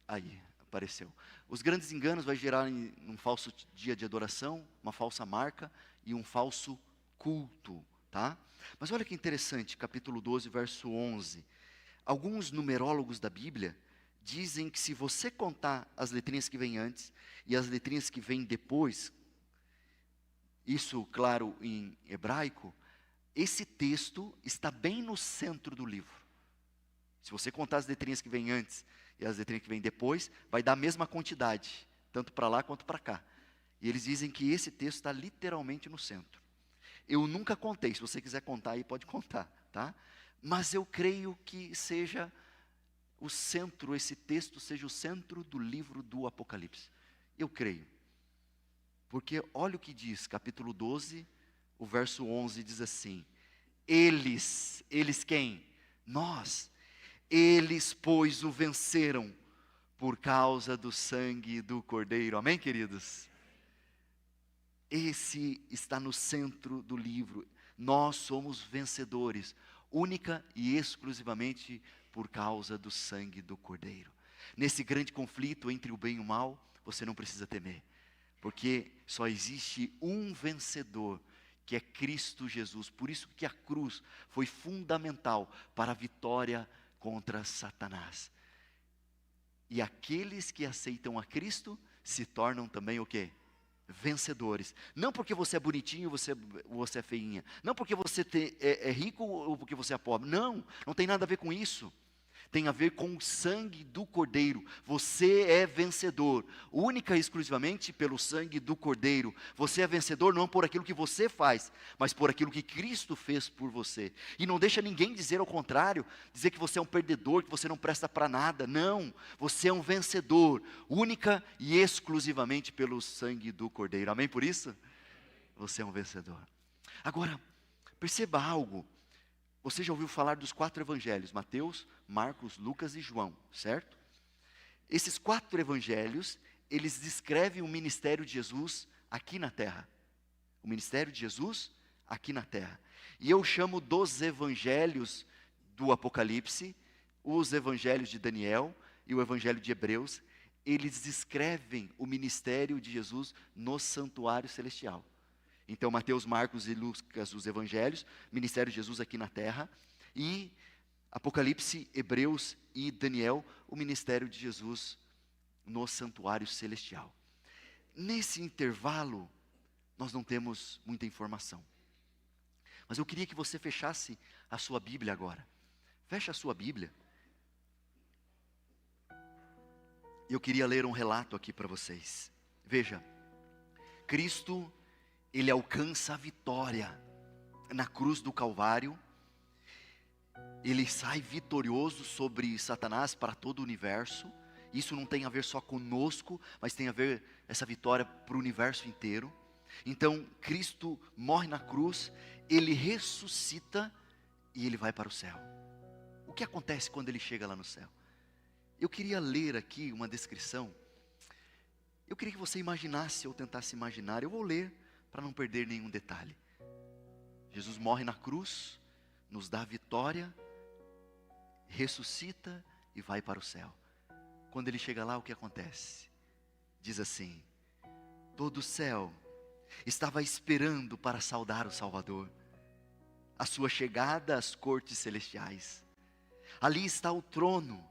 Aí, apareceu. Os grandes enganos vai gerar um falso dia de adoração, uma falsa marca e um falso culto, tá? Mas olha que interessante, capítulo 12, verso 11. Alguns numerólogos da Bíblia dizem que se você contar as letrinhas que vêm antes e as letrinhas que vêm depois, isso, claro, em hebraico, esse texto está bem no centro do livro. Se você contar as letrinhas que vêm antes e as letrinhas que vêm depois, vai dar a mesma quantidade, tanto para lá quanto para cá. E eles dizem que esse texto está literalmente no centro. Eu nunca contei, se você quiser contar aí, pode contar, tá? Mas eu creio que seja o centro, esse texto seja o centro do livro do Apocalipse. Eu creio. Porque olha o que diz, capítulo 12, o verso 11 diz assim: eles quem? Nós. Eles, pois, o venceram por causa do sangue do Cordeiro. Amém, queridos? Esse está no centro do livro. Nós somos vencedores, única e exclusivamente por causa do sangue do Cordeiro. Nesse grande conflito entre o bem e o mal, você não precisa temer, porque só existe um vencedor, que é Cristo Jesus. Por isso que a cruz foi fundamental para a vitória contra Satanás. E aqueles que aceitam a Cristo se tornam também o quê? Vencedores. Não porque você é bonitinho, você é feinha. Não porque você é rico ou porque você é pobre. Não tem nada a ver com isso. Tem a ver com o sangue do Cordeiro. Você é vencedor, única e exclusivamente pelo sangue do Cordeiro. Você é vencedor não por aquilo que você faz, mas por aquilo que Cristo fez por você. E não deixa ninguém dizer ao contrário, dizer que você é um perdedor, que você não presta para nada. Não, você é um vencedor, única e exclusivamente pelo sangue do Cordeiro. Amém por isso? Você é um vencedor. Agora, perceba algo. Você já ouviu falar dos 4 evangelhos, Mateus, Marcos, Lucas e João, certo? Esses 4 evangelhos, eles descrevem o ministério de Jesus aqui na terra. O ministério de Jesus aqui na terra. E eu chamo dos evangelhos do Apocalipse, os evangelhos de Daniel e o evangelho de Hebreus, eles descrevem o ministério de Jesus no santuário celestial. Então, Mateus, Marcos e Lucas, os evangelhos, ministério de Jesus aqui na terra, e Apocalipse, Hebreus e Daniel, o ministério de Jesus no santuário celestial. Nesse intervalo, nós não temos muita informação. Mas eu queria que você fechasse a sua Bíblia agora. Feche a sua Bíblia. Eu queria ler um relato aqui para vocês. Veja, Cristo, Ele alcança a vitória na cruz do Calvário. Ele sai vitorioso sobre Satanás para todo o universo. Isso não tem a ver só conosco, mas tem a ver essa vitória para o universo inteiro. Então, Cristo morre na cruz, Ele ressuscita e Ele vai para o céu. O que acontece quando Ele chega lá no céu? Eu queria ler aqui uma descrição. Eu queria que você imaginasse ou tentasse imaginar. Eu vou ler para não perder nenhum detalhe. Jesus morre na cruz, nos dá a vitória, ressuscita e vai para o céu. Quando Ele chega lá, o que acontece? Diz assim: todo o céu estava esperando para saudar o Salvador, a sua chegada às cortes celestiais. Ali está o trono,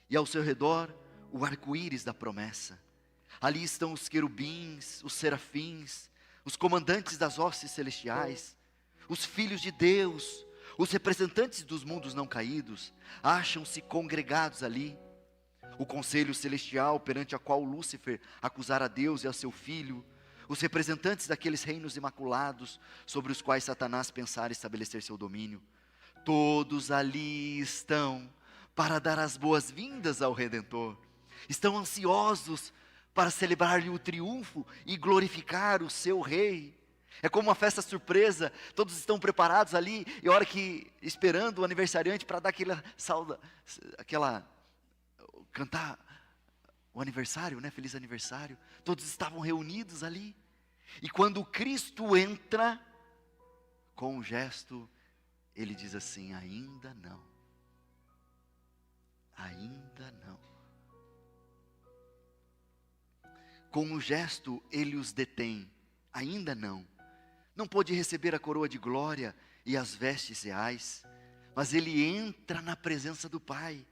e ao seu redor o arco-íris da promessa. Ali estão os querubins, os serafins, os comandantes das hostes celestiais, os filhos de Deus, os representantes dos mundos não caídos, acham-se congregados ali. O conselho celestial perante a qual Lúcifer acusara Deus e a seu filho, os representantes daqueles reinos imaculados sobre os quais Satanás pensara estabelecer seu domínio, todos ali estão para dar as boas-vindas ao Redentor. Estão ansiosos para celebrar-lhe o triunfo e glorificar o seu rei. É como uma festa surpresa, todos estão preparados ali, e a hora que, esperando o aniversariante para dar cantar o aniversário, né? Feliz aniversário. Todos estavam reunidos ali. E quando Cristo entra, com um gesto, ele diz assim: ainda não. Ainda não. Com um gesto, ele os detém. Ainda não. Não pôde receber a coroa de glória e as vestes reais, mas ele entra na presença do Pai.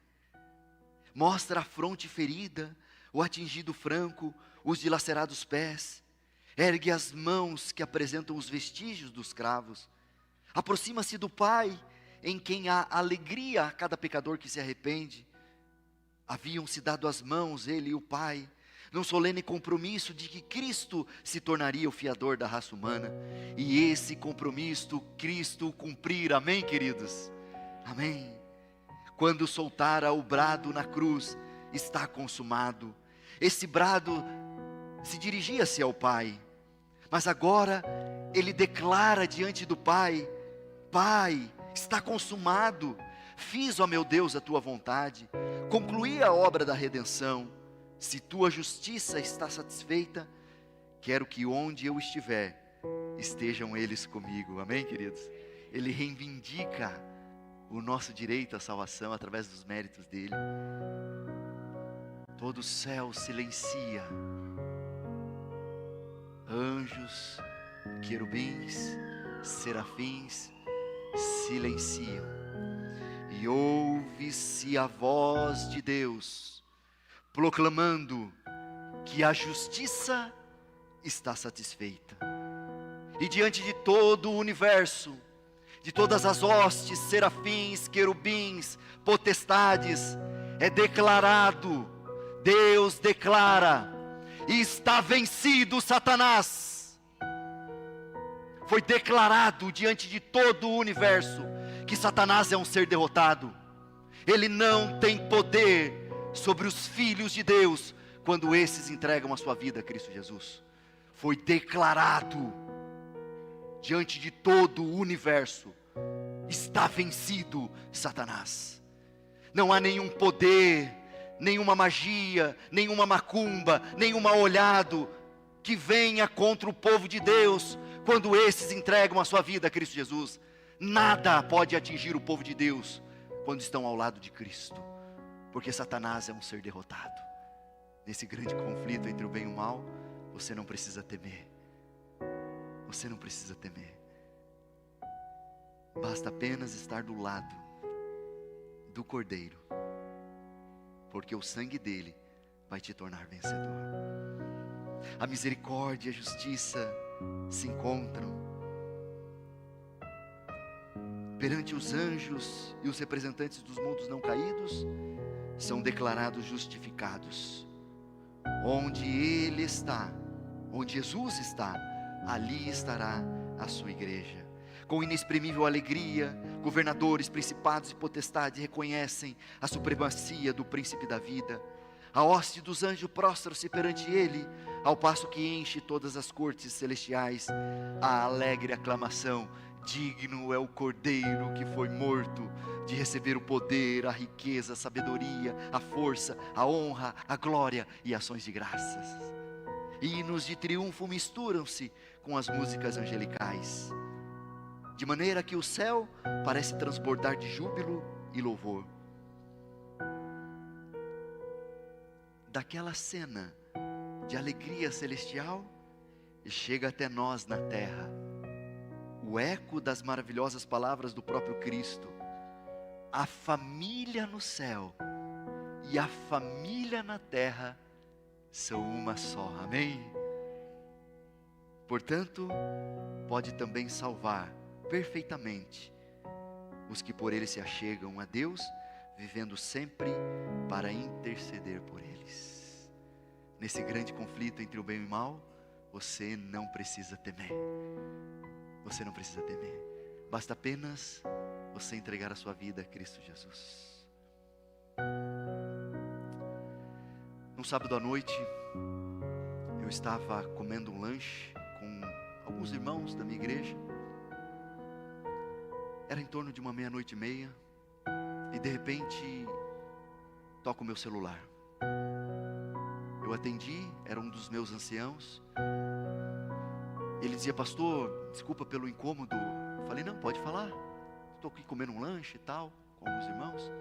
Mostra a fronte ferida, o atingido franco, os dilacerados pés. Ergue as mãos que apresentam os vestígios dos cravos. Aproxima-se do Pai, em quem há alegria a cada pecador que se arrepende. Haviam-se dado as mãos, ele e o Pai, num solene compromisso de que Cristo se tornaria o fiador da raça humana. E esse compromisso Cristo cumprir, amém, queridos? Amém. Quando soltara o brado na cruz, está consumado. Esse brado se dirigia-se ao Pai, mas agora ele declara diante do Pai: Pai, está consumado. Fiz, ó meu Deus, a tua vontade. Concluí a obra da redenção. Se tua justiça está satisfeita, quero que onde eu estiver, estejam eles comigo. Amém, queridos? Ele reivindica o nosso direito à salvação através dos méritos dele. Todo o céu silencia. Anjos, querubins, serafins silenciam. E ouve-se a voz de Deus proclamando que a justiça está satisfeita. E diante de todo o universo, de todas as hostes, serafins, querubins, potestades, é declarado, Deus declara: está vencido Satanás. Foi declarado diante de todo o universo que Satanás é um ser derrotado. Ele não tem poder sobre os filhos de Deus, quando esses entregam a sua vida a Cristo Jesus. Foi declarado diante de todo o universo: está vencido Satanás. Não há nenhum poder, nenhuma magia, nenhuma macumba, nenhuma olhado que venha contra o povo de Deus, quando esses entregam a sua vida a Cristo Jesus. Nada pode atingir o povo de Deus quando estão ao lado de Cristo, porque Satanás é um ser derrotado. Nesse grande conflito entre o bem e o mal, você não precisa temer. Você não precisa temer. Basta apenas estar do lado do Cordeiro, porque o sangue dele vai te tornar vencedor. A misericórdia e a justiça se encontram. Perante os anjos e os representantes dos mundos não caídos, são declarados justificados. Onde Ele está, onde Jesus está, ali estará a sua igreja. Com inexprimível alegria, governadores, principados e potestades reconhecem a supremacia do príncipe da vida. A hoste dos anjos prostra-se perante ele, ao passo que enche todas as cortes celestiais a alegre aclamação: digno é o Cordeiro que foi morto de receber o poder, a riqueza, a sabedoria, a força, a honra, a glória e ações de graças. Hinos de triunfo misturam-se com as músicas angelicais, de maneira que o céu parece transbordar de júbilo e louvor. Daquela cena de alegria celestial, chega até nós na terra o eco das maravilhosas palavras do próprio Cristo: a família no céu e a família na terra são uma só. Amém? Portanto, pode também salvar perfeitamente os que por ele se achegam a Deus, vivendo sempre para interceder por eles. Nesse grande conflito entre o bem e o mal, você não precisa temer. Você não precisa temer. Basta apenas você entregar a sua vida a Cristo Jesus. No sábado à noite, eu estava comendo um lanche com alguns irmãos da minha igreja. Era em torno de uma 00:30, e de repente toca o meu celular. Eu atendi, era um dos meus anciãos. Ele dizia: pastor, desculpa pelo incômodo. Eu falei: não, pode falar, estou aqui comendo um lanche e tal, com alguns irmãos.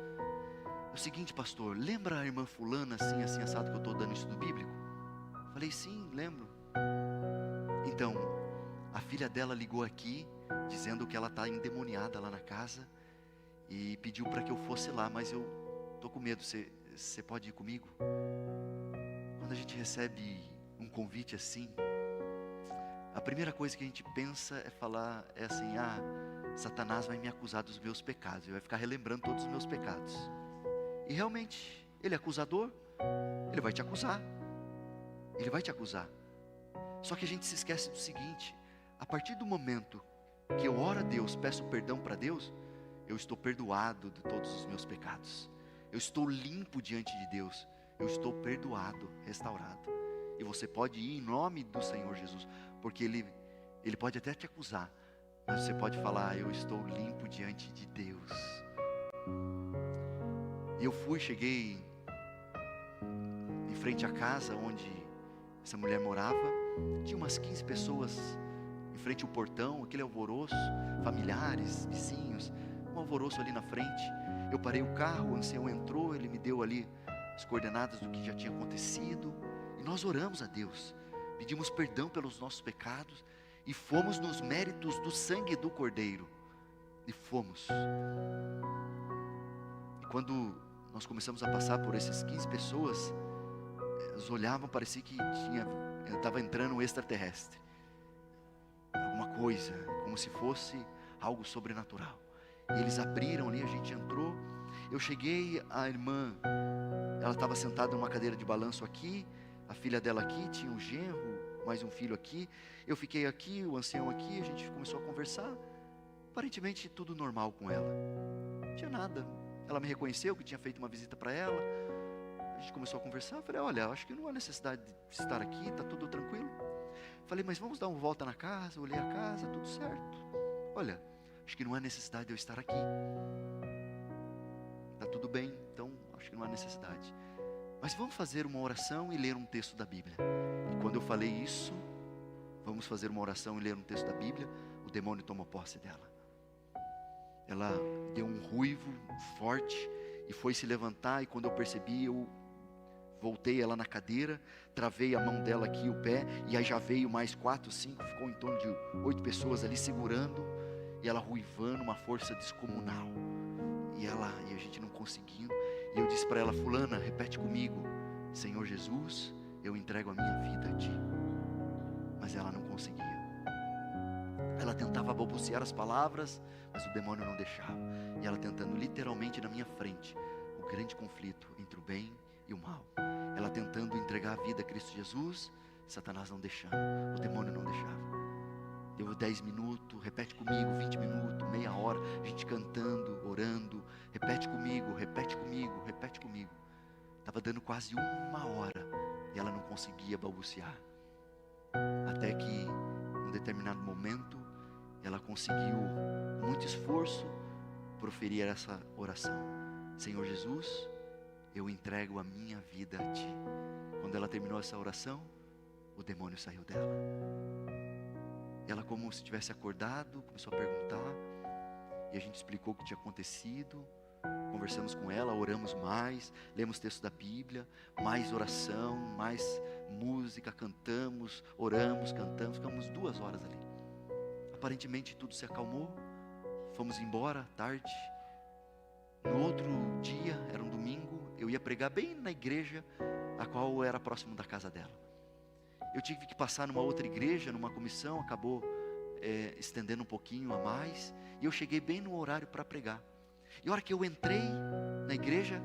É o seguinte, pastor, lembra a irmã fulana, assim, assim, assado, que eu estou dando estudo bíblico? Eu falei: sim, lembro. Então, a filha dela ligou aqui, dizendo que ela está endemoniada lá na casa, e pediu para que eu fosse lá, mas eu estou com medo, você pode ir comigo? Quando a gente recebe um convite assim, a primeira coisa que a gente pensa é assim: Satanás vai me acusar dos meus pecados, ele vai ficar relembrando todos os meus pecados. E realmente, ele é acusador, ele vai te acusar, ele vai te acusar. Só que a gente se esquece do seguinte: a partir do momento que eu oro a Deus, peço perdão para Deus, eu estou perdoado de todos os meus pecados, eu estou limpo diante de Deus, eu estou perdoado, restaurado. E você pode ir em nome do Senhor Jesus, porque Ele pode até te acusar, mas você pode falar: eu estou limpo diante de Deus. E eu cheguei em frente à casa onde essa mulher morava. Tinha umas 15 pessoas em frente ao portão, aquele alvoroço, familiares, vizinhos, um alvoroço ali na frente. Eu parei o carro, o ancião entrou, ele me deu ali as coordenadas do que já tinha acontecido, e nós oramos a Deus, pedimos perdão pelos nossos pecados, e fomos nos méritos do sangue do Cordeiro, e fomos. E quando nós começamos a passar por essas 15 pessoas, eles olhavam, parecia que estava entrando um extraterrestre, alguma coisa, como se fosse algo sobrenatural. E eles abriram ali, a gente entrou. Eu cheguei, a irmã, ela estava sentada numa cadeira de balanço aqui, a filha dela aqui, tinha um genro, mais um filho aqui. Eu fiquei aqui, o ancião aqui, a gente começou a conversar. Aparentemente tudo normal com ela, não tinha nada. Ela me reconheceu, que tinha feito uma visita para ela. A gente começou a conversar. Eu falei: olha, acho que não há necessidade de estar aqui, está tudo tranquilo. Falei: mas vamos dar uma volta na casa. Eu olhei a casa, tudo certo. Olha, acho que não há necessidade de eu estar aqui, está tudo bem, então acho que não há necessidade. Mas vamos fazer uma oração e ler um texto da Bíblia. E quando eu falei isso, vamos fazer uma oração e ler um texto da Bíblia, o demônio tomou posse dela. Ela deu um ruivo forte e foi se levantar, e quando eu percebi, eu voltei ela na cadeira, travei a mão dela aqui, o pé, e aí já veio mais 4, 5, ficou em torno de 8 pessoas ali segurando, e ela ruivando, uma força descomunal, e a gente não conseguindo. E eu disse para ela: fulana, repete comigo: Senhor Jesus, eu entrego a minha vida a Ti. Mas ela não conseguia. Ela tentava balbuciar as palavras, mas o demônio não deixava. E ela tentando literalmente na minha frente, o grande conflito entre o bem e o mal. Ela tentando entregar a vida a Cristo Jesus, Satanás não deixando, o demônio não deixava. Deu 10 minutos, repete comigo, 20 minutos, meia hora, a gente cantando, orando, repete comigo, repete comigo, repete comigo. Estava dando quase 1 hora e ela não conseguia balbuciar. Até que, em um determinado momento, ela conseguiu, com muito esforço, proferir essa oração: Senhor Jesus, eu entrego a minha vida a Ti. Quando ela terminou essa oração, o demônio saiu dela. Ela, como se tivesse acordado, começou a perguntar, e a gente explicou o que tinha acontecido. Conversamos com ela, oramos mais, lemos texto da Bíblia, mais oração, mais música, cantamos, oramos, cantamos, ficamos 2 horas ali. Aparentemente tudo se acalmou, fomos embora tarde. No outro dia, era um domingo, eu ia pregar bem na igreja, a qual era próximo da casa dela. Eu tive que passar numa outra igreja, numa comissão, acabou estendendo um pouquinho a mais, e eu cheguei bem no horário para pregar. E a hora que eu entrei na igreja,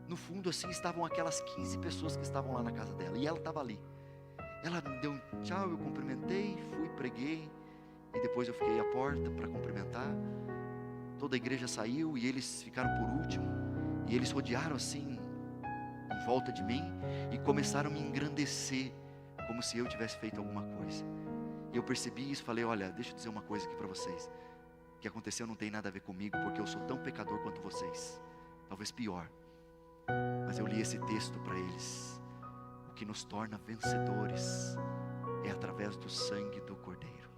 no fundo assim estavam aquelas 15 pessoas que estavam lá na casa dela, e ela estava ali. Ela me deu um tchau, eu cumprimentei, fui, preguei, e depois eu fiquei à porta para cumprimentar. Toda a igreja saiu e eles ficaram por último, e eles rodearam assim em volta de mim e começaram a me engrandecer como se eu tivesse feito alguma coisa. E eu percebi isso, falei, olha, deixa eu dizer uma coisa aqui para vocês. O que aconteceu não tem nada a ver comigo, porque eu sou tão pecador quanto vocês. Talvez pior. Mas eu li esse texto para eles. O que nos torna vencedores é através do sangue do Cordeiro.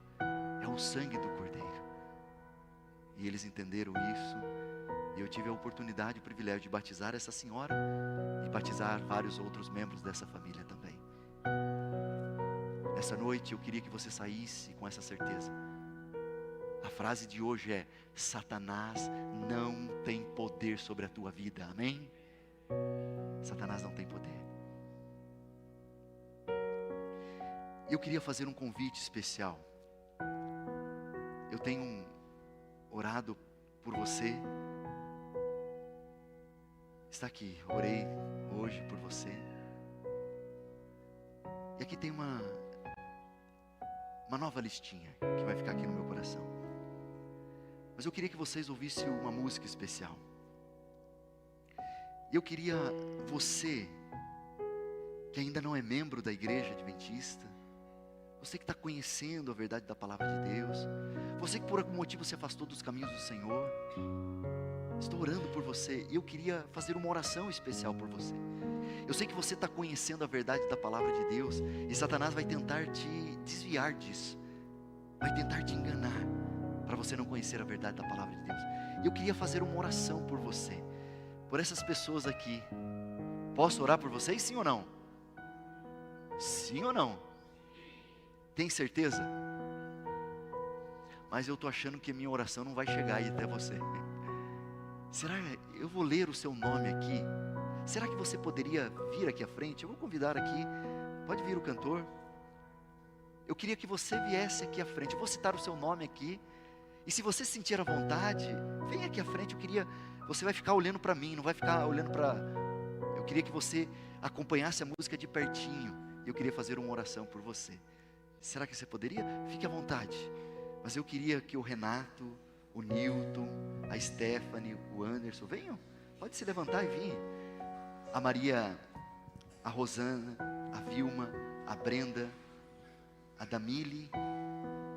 É o sangue do Cordeiro. E eles entenderam isso. E eu tive a oportunidade, o privilégio de batizar essa senhora e batizar vários outros membros dessa família também. Nessa noite eu queria que você saísse com essa certeza. A frase de hoje é: Satanás não tem poder sobre a tua vida, amém? Satanás não tem poder. Eu queria fazer um convite especial. Eu tenho orado por você. Está aqui, orei hoje por você. E aqui tem uma nova listinha que vai ficar aqui no meu coração. Mas eu queria que vocês ouvissem uma música especial. E eu queria você, que ainda não é membro da igreja adventista, você que está conhecendo a verdade da palavra de Deus, você que por algum motivo se afastou dos caminhos do Senhor, estou orando por você e eu queria fazer uma oração especial por você. Eu sei que você está conhecendo a verdade da palavra de Deus e Satanás vai tentar te desviar disso, vai tentar te enganar para você não conhecer a verdade da palavra de Deus. E eu queria fazer uma oração por você, por essas pessoas aqui. Posso orar por vocês, sim ou não? Sim ou não? Tem certeza? Mas eu estou achando que a minha oração não vai chegar aí até você. Será que eu vou ler o seu nome aqui? Será que você poderia vir aqui à frente? Eu vou convidar aqui, pode vir o cantor. Eu queria que você viesse aqui à frente, eu vou citar o seu nome aqui. E se você sentir a vontade, vem aqui à frente. Você vai ficar olhando para mim, não vai ficar olhando para... Eu queria que você acompanhasse a música de pertinho. Eu queria fazer uma oração por você. Será que você poderia? Fique à vontade. Mas eu queria que o Renato, o Newton, a Stephanie, o Anderson, venham. Pode se levantar e vir. A Maria, a Rosana, a Vilma, a Brenda, a Damile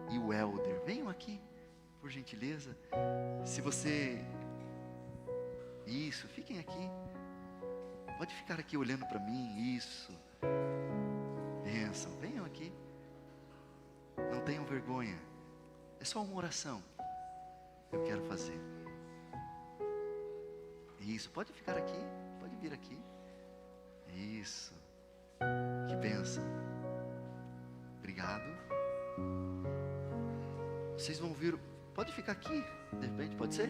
e o Helder. Venham aqui, por gentileza. Se você... Isso, fiquem aqui. Pode ficar aqui olhando para mim, isso. Bênção, venham aqui. Não tenham vergonha. É só uma oração. Eu quero fazer. Isso, pode ficar aqui. Pode vir aqui. Isso. Que bênção. Obrigado. Vocês vão ouvir. Pode ficar aqui. De repente, pode ser?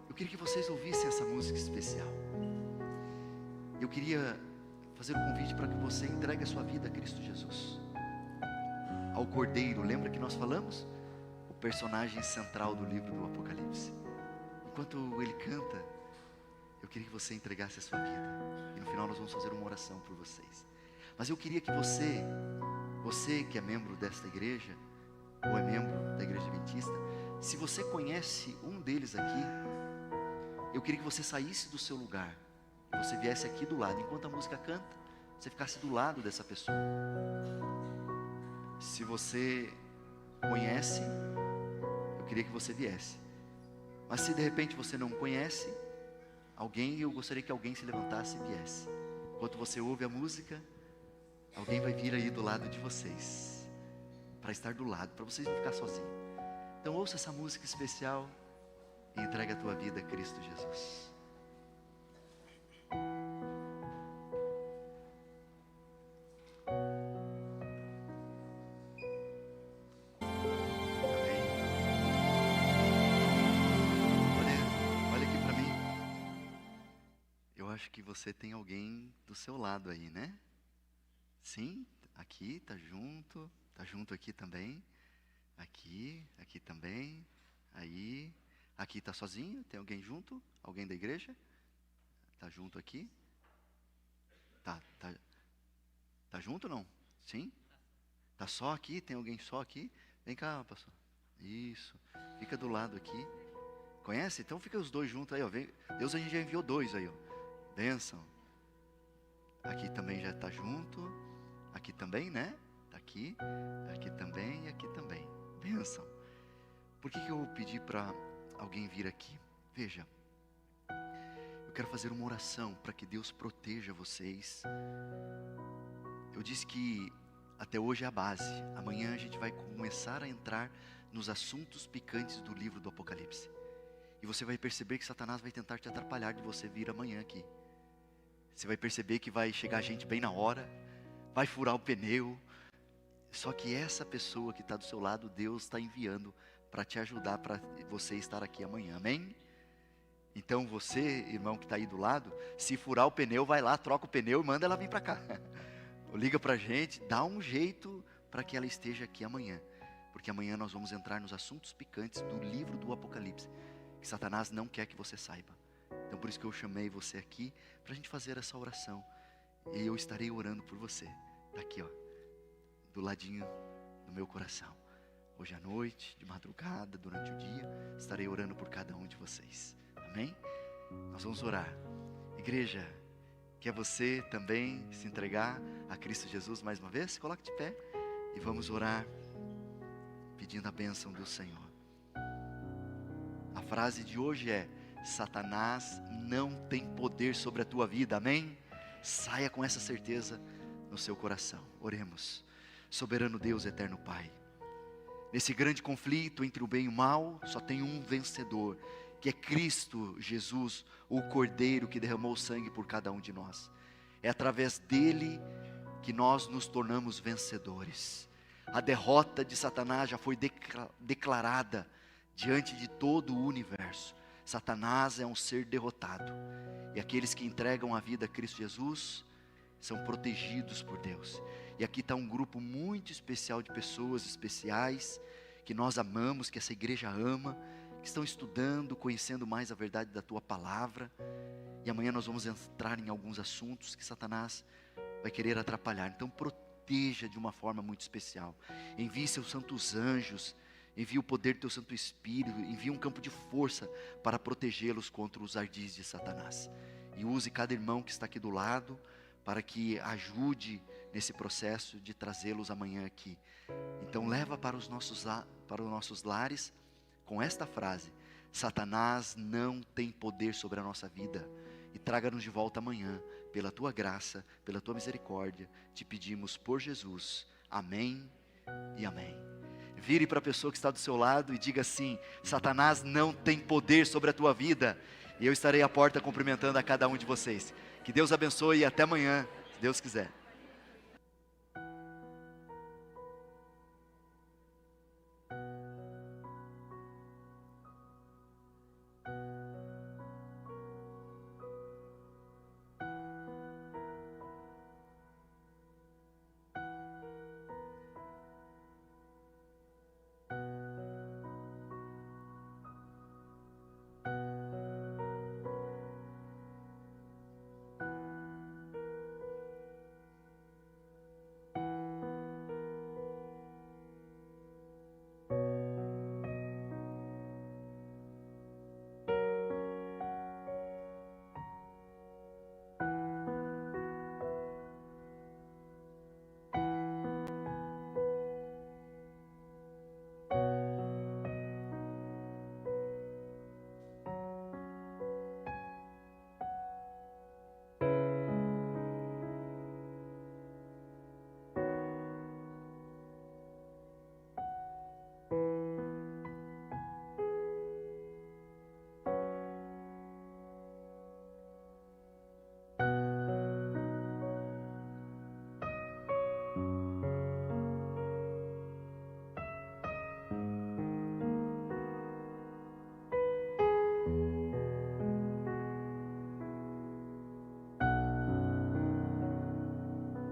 Eu queria que vocês ouvissem essa música especial. Eu queria fazer um convite para que você entregue a sua vida a Cristo Jesus, ao Cordeiro. Lembra que nós falamos? O personagem central do livro do Apocalipse. Enquanto ele canta, eu queria que você entregasse a sua vida. E no final nós vamos fazer uma oração por vocês. Mas eu queria que você que é membro desta igreja, ou é membro da igreja adventista, se você conhece um deles aqui, eu queria que você saísse do seu lugar, você viesse aqui do lado, enquanto a música canta, você ficasse do lado dessa pessoa. Se você conhece, eu queria que você viesse. Mas se de repente você não conhece alguém, eu gostaria que alguém se levantasse e viesse. Enquanto você ouve a música, alguém vai vir aí do lado de vocês, para estar do lado, para vocês não ficar sozinhos. Então ouça essa música especial e entregue a tua vida a Cristo Jesus. Acho que você tem alguém do seu lado aí, né? Sim, aqui, tá junto aqui também, aqui também, aí, aqui tá sozinho, tem alguém junto? Alguém da igreja? Tá junto aqui? Tá junto não? Sim? Tá só aqui? Tem alguém só aqui? Vem cá, pastor. Isso, fica do lado aqui. Conhece? Então fica os dois juntos aí, ó. Deus, a gente já enviou dois aí, ó. Bênção. Aqui também já está junto. Aqui também, né? Tá aqui também e aqui também. Bênção. Por que eu pedi para alguém vir aqui? Veja, eu quero fazer uma oração para que Deus proteja vocês. Eu disse que até hoje é a base. Amanhã a gente vai começar a entrar nos assuntos picantes do livro do Apocalipse. E você vai perceber que Satanás vai tentar te atrapalhar de você vir amanhã aqui. Você vai perceber que vai chegar gente bem na hora, vai furar o pneu. Só que essa pessoa que está do seu lado, Deus está enviando para te ajudar, para você estar aqui amanhã, amém? Então você, irmão que está aí do lado, se furar o pneu, vai lá, troca o pneu e manda ela vir para cá. Liga para a gente, dá um jeito para que ela esteja aqui amanhã. Porque amanhã nós vamos entrar nos assuntos picantes do livro do Apocalipse, que Satanás não quer que você saiba. Então por isso que eu chamei você aqui, para a gente fazer essa oração. E eu estarei orando por você, tá aqui ó, do ladinho do meu coração. Hoje à noite, de madrugada, durante o dia, estarei orando por cada um de vocês. Amém? Nós vamos orar. Igreja, quer você também se entregar a Cristo Jesus mais uma vez? Se coloque de pé e vamos orar, pedindo a bênção do Senhor. A frase de hoje é: Satanás não tem poder sobre a tua vida, amém? Saia com essa certeza no seu coração. Oremos. Soberano Deus, eterno Pai, nesse grande conflito entre o bem e o mal, só tem um vencedor, que é Cristo Jesus, o Cordeiro que derramou sangue por cada um de nós. É através dele que nós nos tornamos vencedores. A derrota de Satanás já foi declarada diante de todo o universo. Satanás é um ser derrotado, e aqueles que entregam a vida a Cristo Jesus são protegidos por Deus. E aqui está um grupo muito especial de pessoas especiais, que nós amamos, que essa igreja ama, que estão estudando, conhecendo mais a verdade da Tua Palavra. E amanhã nós vamos entrar em alguns assuntos que Satanás vai querer atrapalhar. Então proteja de uma forma muito especial. Envie seus santos anjos, envie o poder do Teu Santo Espírito, envie um campo de força para protegê-los contra os ardis de Satanás. E use cada irmão que está aqui do lado, para que ajude nesse processo de trazê-los amanhã aqui. Então leva para os nossos lares com esta frase: Satanás não tem poder sobre a nossa vida. E traga-nos de volta amanhã, pela Tua graça, pela Tua misericórdia. Te pedimos por Jesus. Amém e amém. Vire para a pessoa que está do seu lado e diga assim: Satanás não tem poder sobre a tua vida. E eu estarei à porta cumprimentando a cada um de vocês. Que Deus abençoe e até amanhã, se Deus quiser.